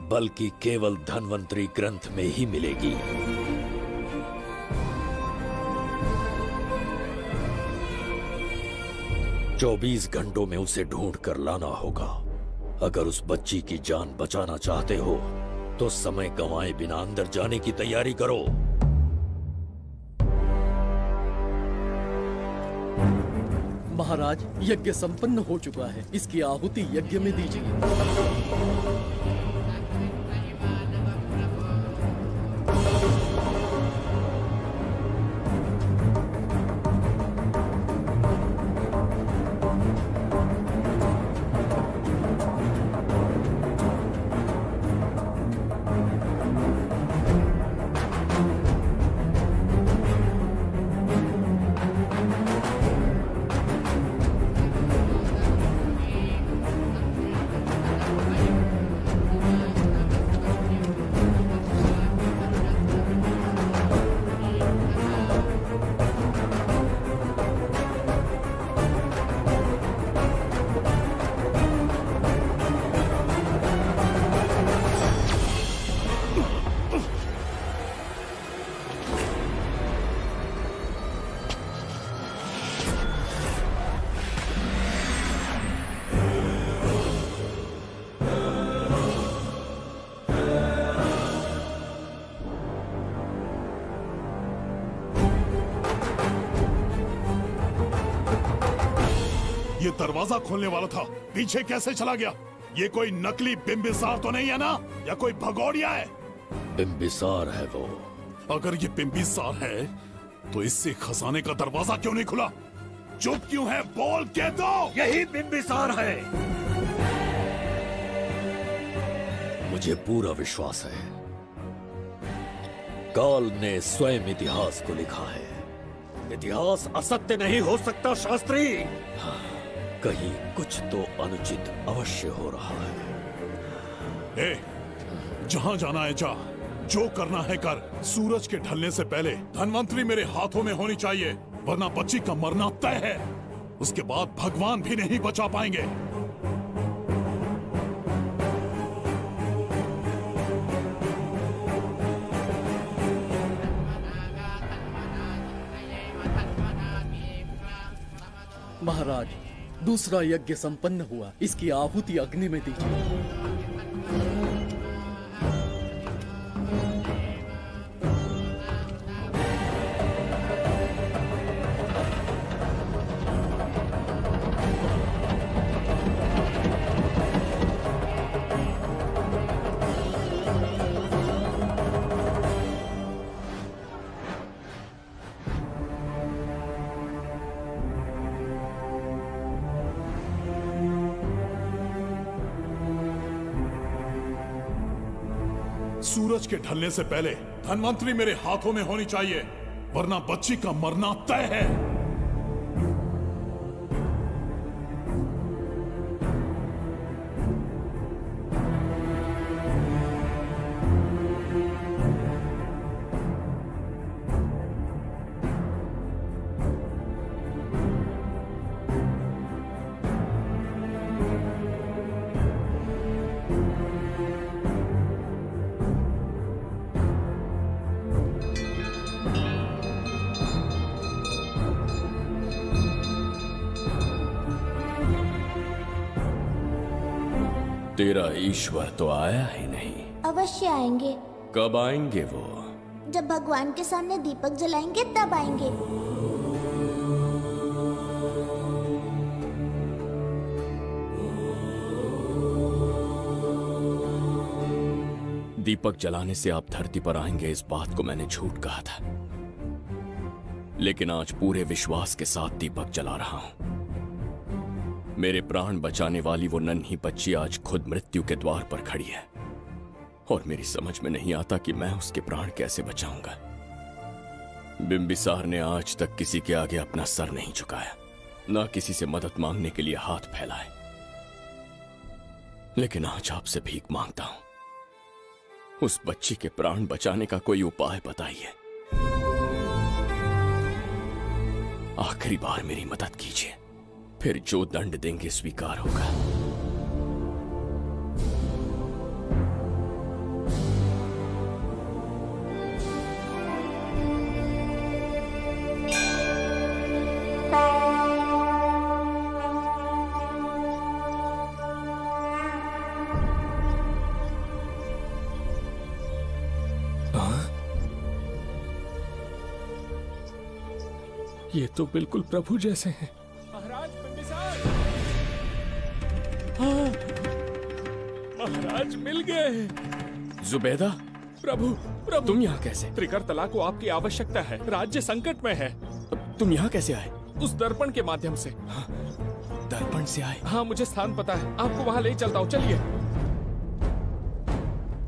E: बल्कि केवल धन्वंतरी ग्रंथ में ही मिलेगी। चौबीस घंटों में उसे ढूंढ कर लाना होगा। अगर उस बच्ची की जान बचाना चाहते हो तो समय गंवाए बिना अंदर जाने की तैयारी करो।
R: महाराज, यज्ञ संपन्न हो चुका है, इसकी आहुति यज्ञ में दीजिए।
A: ये दरवाजा खोलने वाला था, पीछे कैसे चला गया? ये कोई नकली बिंबिसार तो नहीं है ना, या कोई भगोड़िया है?
E: बिंबिसार है वो।
A: अगर ये बिंबिसार है तो इससे खजाने का दरवाजा क्यों नहीं खुला? चुप क्यों है? बोल के दो।
E: यही बिंबिसार है। मुझे पूरा विश्वास है काल ने स्वयं इतिहास को लिखा है। इतिहास असत्य नहीं हो सकता शास्त्री। हाँ, कहीं कुछ तो अनुचित अवश्य हो रहा है।
A: ए, जहां जाना है जा, जो करना है कर। सूरज के ढलने से पहले धन्वंतरी मेरे हाथों में होनी चाहिए, वरना बच्ची का मरना तय है। उसके बाद भगवान भी नहीं बचा पाएंगे।
R: महाराज, दूसरा यज्ञ संपन्न हुआ, इसकी आहुति अग्नि में दीजिए।
A: सूरज के ढलने से पहले धन्वंतरी मेरे हाथों में होनी चाहिए, वरना बच्ची का मरना तय है।
B: तेरा ईश्वर तो आया ही नहीं।
D: अवश्य आएंगे।
B: कब आएंगे वो?
D: जब भगवान के सामने दीपक जलाएंगे तब आएंगे।
B: दीपक जलाने से आप धरती पर आएंगे, इस बात को मैंने झूठ कहा था, लेकिन आज पूरे विश्वास के साथ दीपक जला रहा हूं। मेरे प्राण बचाने वाली वो नन्ही बच्ची आज खुद मृत्यु के द्वार पर खड़ी है, और मेरी समझ में नहीं आता कि मैं उसके प्राण कैसे बचाऊंगा। बिंबिसार ने आज तक किसी के आगे अपना सर नहीं झुकाया, ना किसी से मदद मांगने के लिए हाथ फैलाए, लेकिन आज आपसे भीख मांगता हूं। उस बच्ची के प्राण बचाने का कोई उपाय बताइए। आखिरी बार मेरी मदद कीजिए। फिर जो दंड देंगे स्वीकार होगा।
J: ये तो बिल्कुल प्रभु जैसे हैं। महाराज बिंबिसार! हाँ, महाराज मिल गए।
B: जुबैदा,
J: प्रभु, प्रभु
B: तुम यहाँ कैसे?
J: त्रिकर्तला को आपकी आवश्यकता है, राज्य संकट में है।
B: तुम यहाँ कैसे आए?
J: उस दर्पण के माध्यम से।
B: दर्पण से आए?
J: हाँ, मुझे स्थान पता है, आपको वहाँ ले चलता हूँ, चलिए।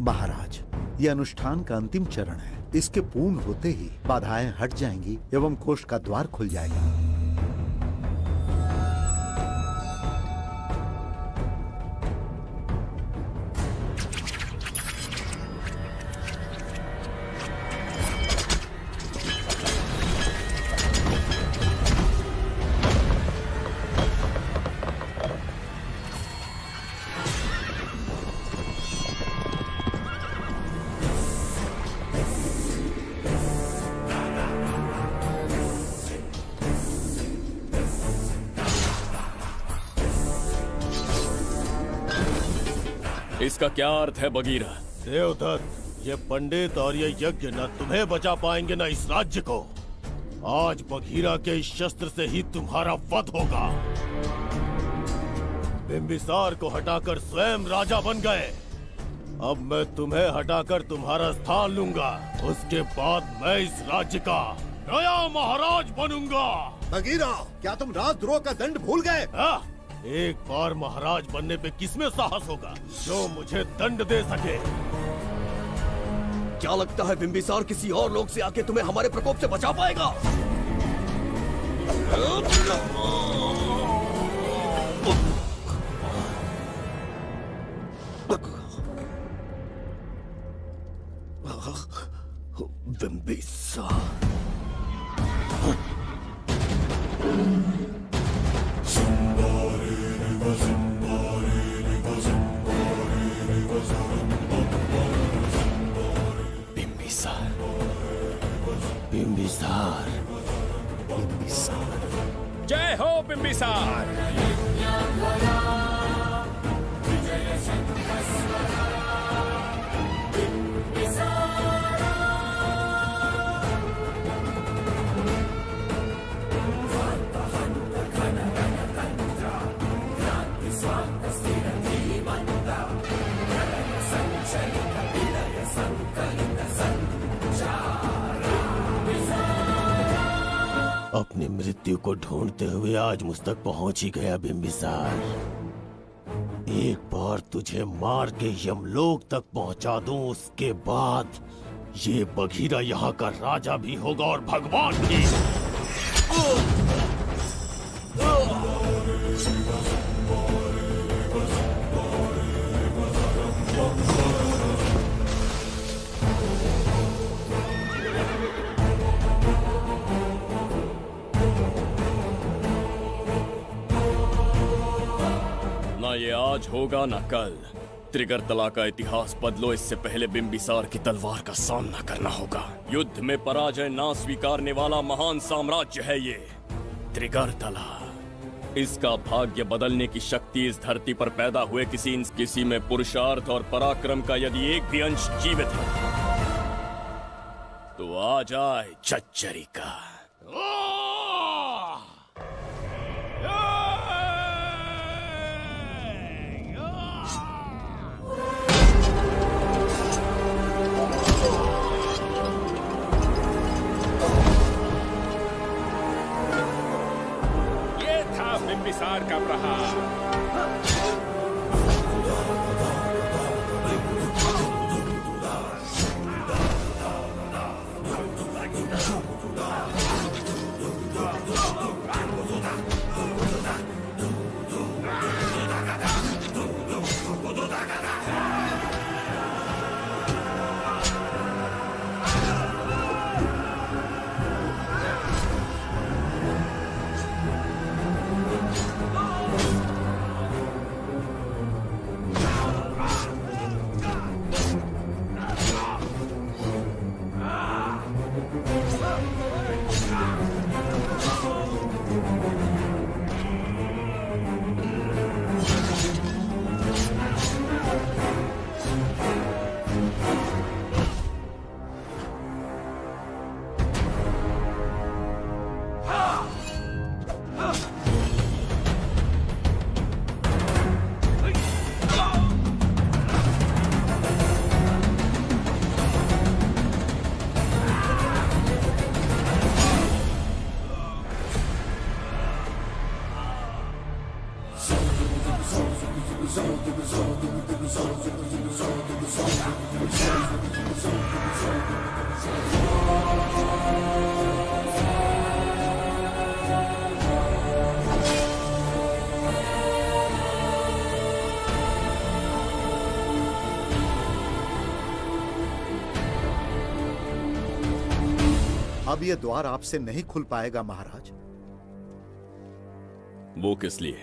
K: महाराज, ये अनुष्ठान का अंतिम चरण है। इसके पूर्ण होते ही बाधाएं हट जाएंगी एवं कोष का द्वार खुल जाएगा।
B: इसका क्या अर्थ है बगीरा?
M: देवदत्त, ये पंडित और ये यज्ञ न तुम्हें बचा पाएंगे न इस राज्य को। आज बगीरा के इस शस्त्र से ही तुम्हारा वध होगा। बिंबिसार को हटाकर स्वयं राजा बन गए। अब मैं तुम्हें हटाकर तुम्हारा स्थान लूंगा। उसके बाद मैं इस राज्य का नया महाराज बनूंगा।
V: बगीरा, क्या तुम राजद्रोह का दंड भूल गए?
M: एक बार महाराज बनने पे किसमें साहस होगा जो मुझे दंड दे सके?
Q: क्या लगता है बिंबिसार किसी और लोग से आके तुम्हें हमारे प्रकोप से बचा पाएगा?
E: बिंबिसार,
M: बिंबिसार,
J: जय हो बिंबिसार।
M: अपनी मृत्यु को ढूंढते हुए आज मुझ तक पहुंच ही गया बिंबिसार। एक बार तुझे मार के यमलोक तक पहुंचा दूं, उसके बाद ये बघीरा यहाँ का राजा भी होगा और भगवान भी।
B: ना ये आज होगा ना कल। त्रिगर्तला का इतिहास बदलो, इससे पहले बिंबिसार की तलवार का सामना करना होगा। युद्ध में पराजय ना स्वीकारने वाला महान साम्राज्य है ये त्रिगर्तला। इसका भाग्य बदलने की शक्ति इस धरती पर पैदा हुए किसी में पुरुषार्थ और पराक्रम का यदि एक भी अंश जीवित है तो आ जाए चच्चरी का।
J: बिंबिसार का प्रहार।
K: अब ये द्वार आपसे नहीं खुल पाएगा महाराज।
B: वो किस लिए?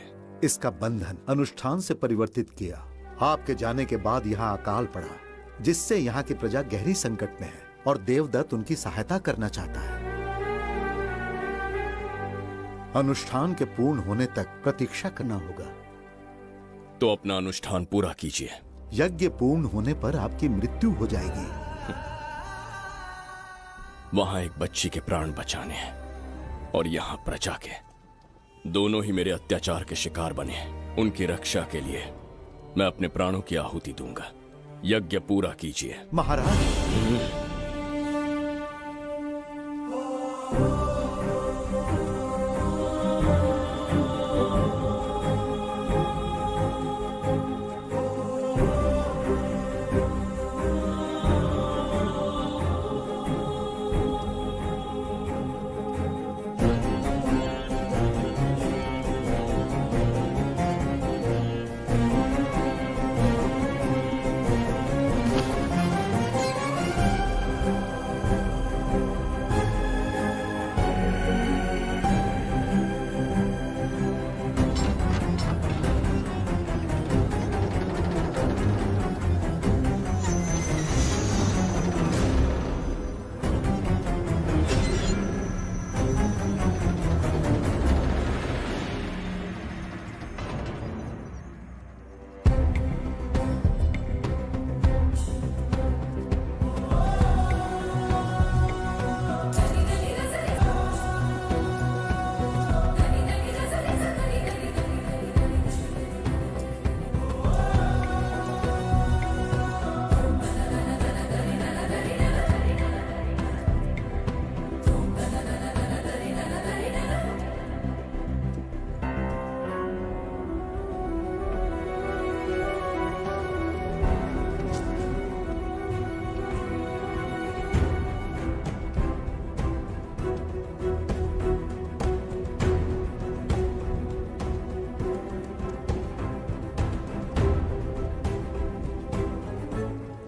K: इसका बंधन अनुष्ठान से परिवर्तित किया। आपके जाने के बाद यहाँ अकाल पड़ा, जिससे यहाँ की प्रजा गहरी संकट में है और देवदत्त उनकी सहायता करना चाहता है। अनुष्ठान के पूर्ण होने तक प्रतीक्षा करना होगा।
B: तो अपना अनुष्ठान पूरा कीजिए।
K: यज्ञ पूर्ण होने पर आपकी मृत्यु हो जाएगी।
B: वहां एक बच्ची के प्राण बचाने हैं और यहाँ प्रजा के, दोनों ही मेरे अत्याचार के शिकार बने हैं। उनकी रक्षा के लिए मैं अपने प्राणों की आहुति दूंगा। यज्ञ पूरा कीजिए
K: महाराज।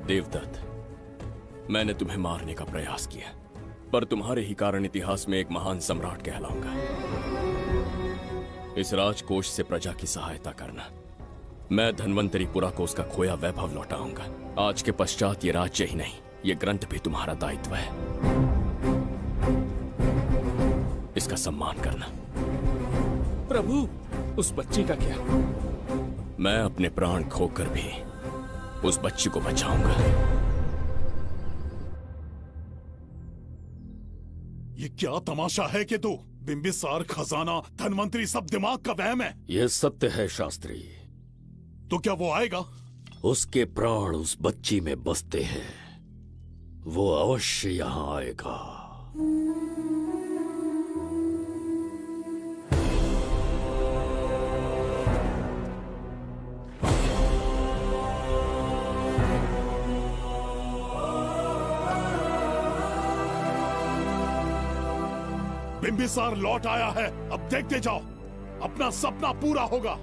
B: देवदत्त, मैंने तुम्हें मारने का प्रयास किया, पर तुम्हारे ही कारण इतिहास में एक महान सम्राट कहलाऊंगा। इस राजकोष से प्रजा की सहायता करना। मैं धन्वंतरीपुरा को उसका खोया वैभव लौटाऊंगा। आज के पश्चात ये राज्य ही नहीं, ये ग्रंथ भी तुम्हारा दायित्व है। इसका सम्मान करना।
J: प्रभु, उस बच्ची का क्या?
B: मैं अपने प्राण खोकर भी उस बच्ची को बचाऊंगा।
A: ये क्या तमाशा है कि तू बिंबिसार, खजाना, धनवंतरी सब दिमाग का वहम है?
E: यह सत्य है शास्त्री।
A: तो क्या वो आएगा?
E: उसके प्राण उस बच्ची में बसते हैं। वो अवश्य यहाँ आएगा।
A: बिंबिसार लौट आया है। अब देखते जाओ, अपना सपना पूरा होगा।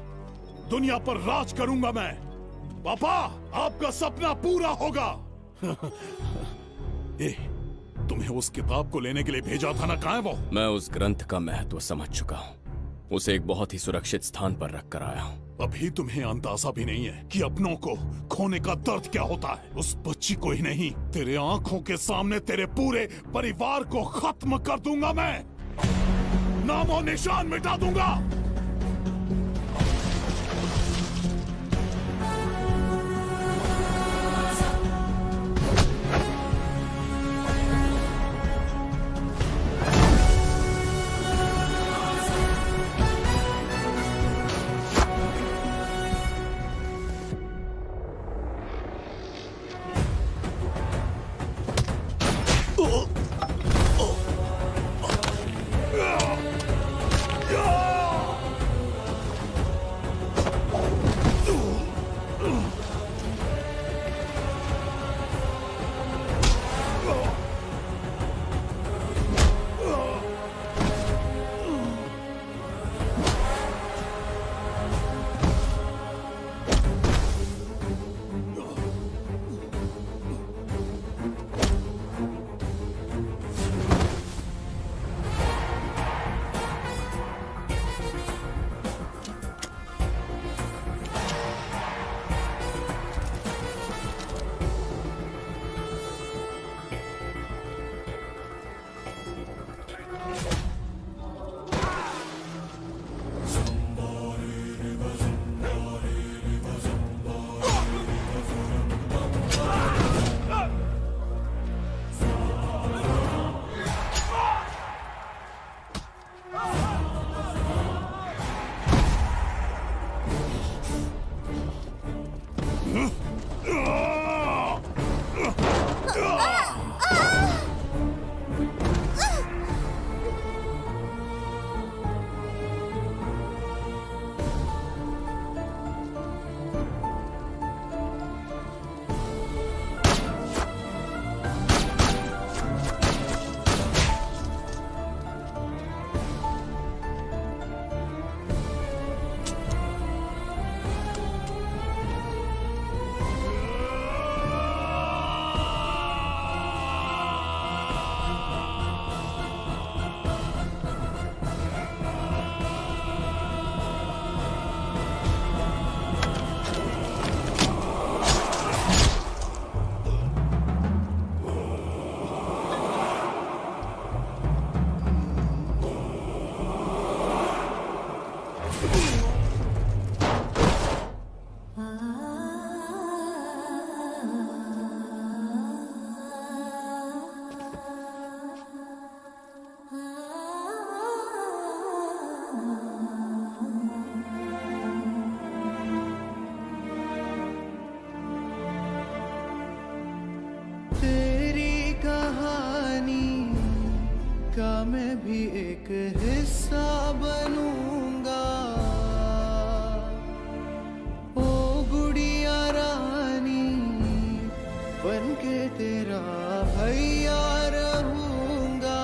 A: दुनिया पर राज करूंगा मैं। पापा, आपका सपना पूरा होगा। तुम्हें उस किताब को लेने के लिए भेजा था ना, कहाँ है वो?
B: मैं उस ग्रंथ का महत्व समझ चुका हूँ। उसे एक बहुत ही सुरक्षित स्थान पर रख कर आया हूँ।
A: अभी तुम्हें अंदाजा भी नहीं है कि अपनों को खोने का दर्द क्या होता है। उस बच्ची को ही नहीं, तेरे आंखों के सामने तेरे पूरे परिवार को खत्म कर दूंगा मैं। नामो निशान मिटा दूंगा।
C: मैं भी एक हिस्सा बनूंगा। ओ गुड़िया रानी बनके तेरा भैया रहूंगा।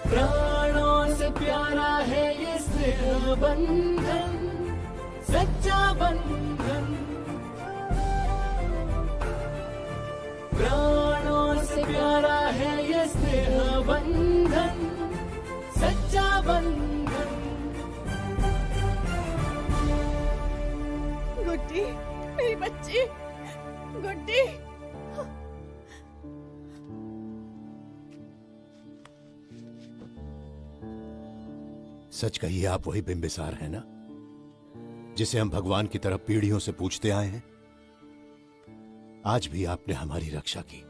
U: प्राणों से प्यारा है ये स्नेह बंधन, सच्चा बंधन। प्राणों से प्यारा है ये स्नेह बंधन, सच्चा बंधन।
L: गुड्डी, मेरी बच्ची, गुड्डी।
V: सच कहिए, आप वही बिंबिसार हैं ना, जिसे हम भगवान की तरफ पीढ़ियों से पूछते आए हैं। आज भी आपने हमारी रक्षा की,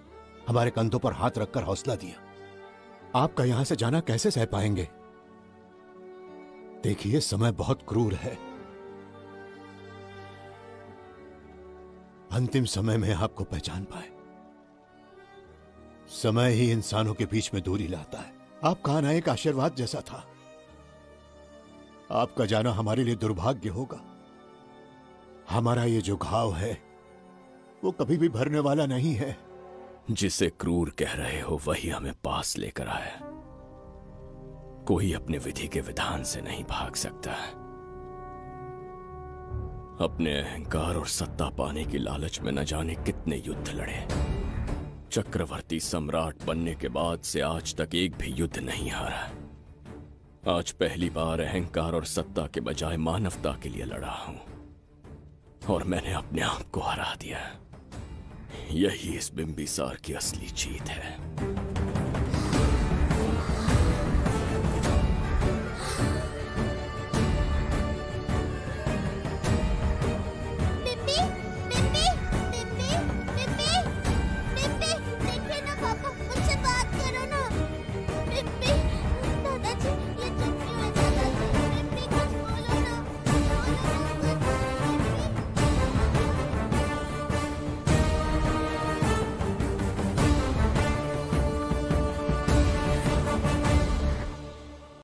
V: हमारे कंधों पर हाथ रखकर हौसला दिया। आपका यहां से जाना कैसे सह पाएंगे? देखिए, समय बहुत क्रूर है। अंतिम समय में आपको पहचान पाए। समय ही इंसानों के बीच में दूरी लाता है। आपका आना एक आशीर्वाद जैसा था। आपका जाना हमारे लिए दुर्भाग्य होगा। हमारा ये जो घाव है वो कभी भी भरने वाला नहीं है।
B: जिसे क्रूर कह रहे हो वही हमें पास लेकर आया। कोई अपने विधि के विधान से नहीं भाग सकता। अपने अहंकार और सत्ता पाने की लालच में न जाने कितने युद्ध लड़े। चक्रवर्ती सम्राट बनने के बाद से आज तक एक भी युद्ध नहीं हारा। आज पहली बार अहंकार और सत्ता के बजाय मानवता के लिए लड़ा हूं और मैंने अपने आप को हरा दिया। यही इस बिंबिसार की असली जीत है।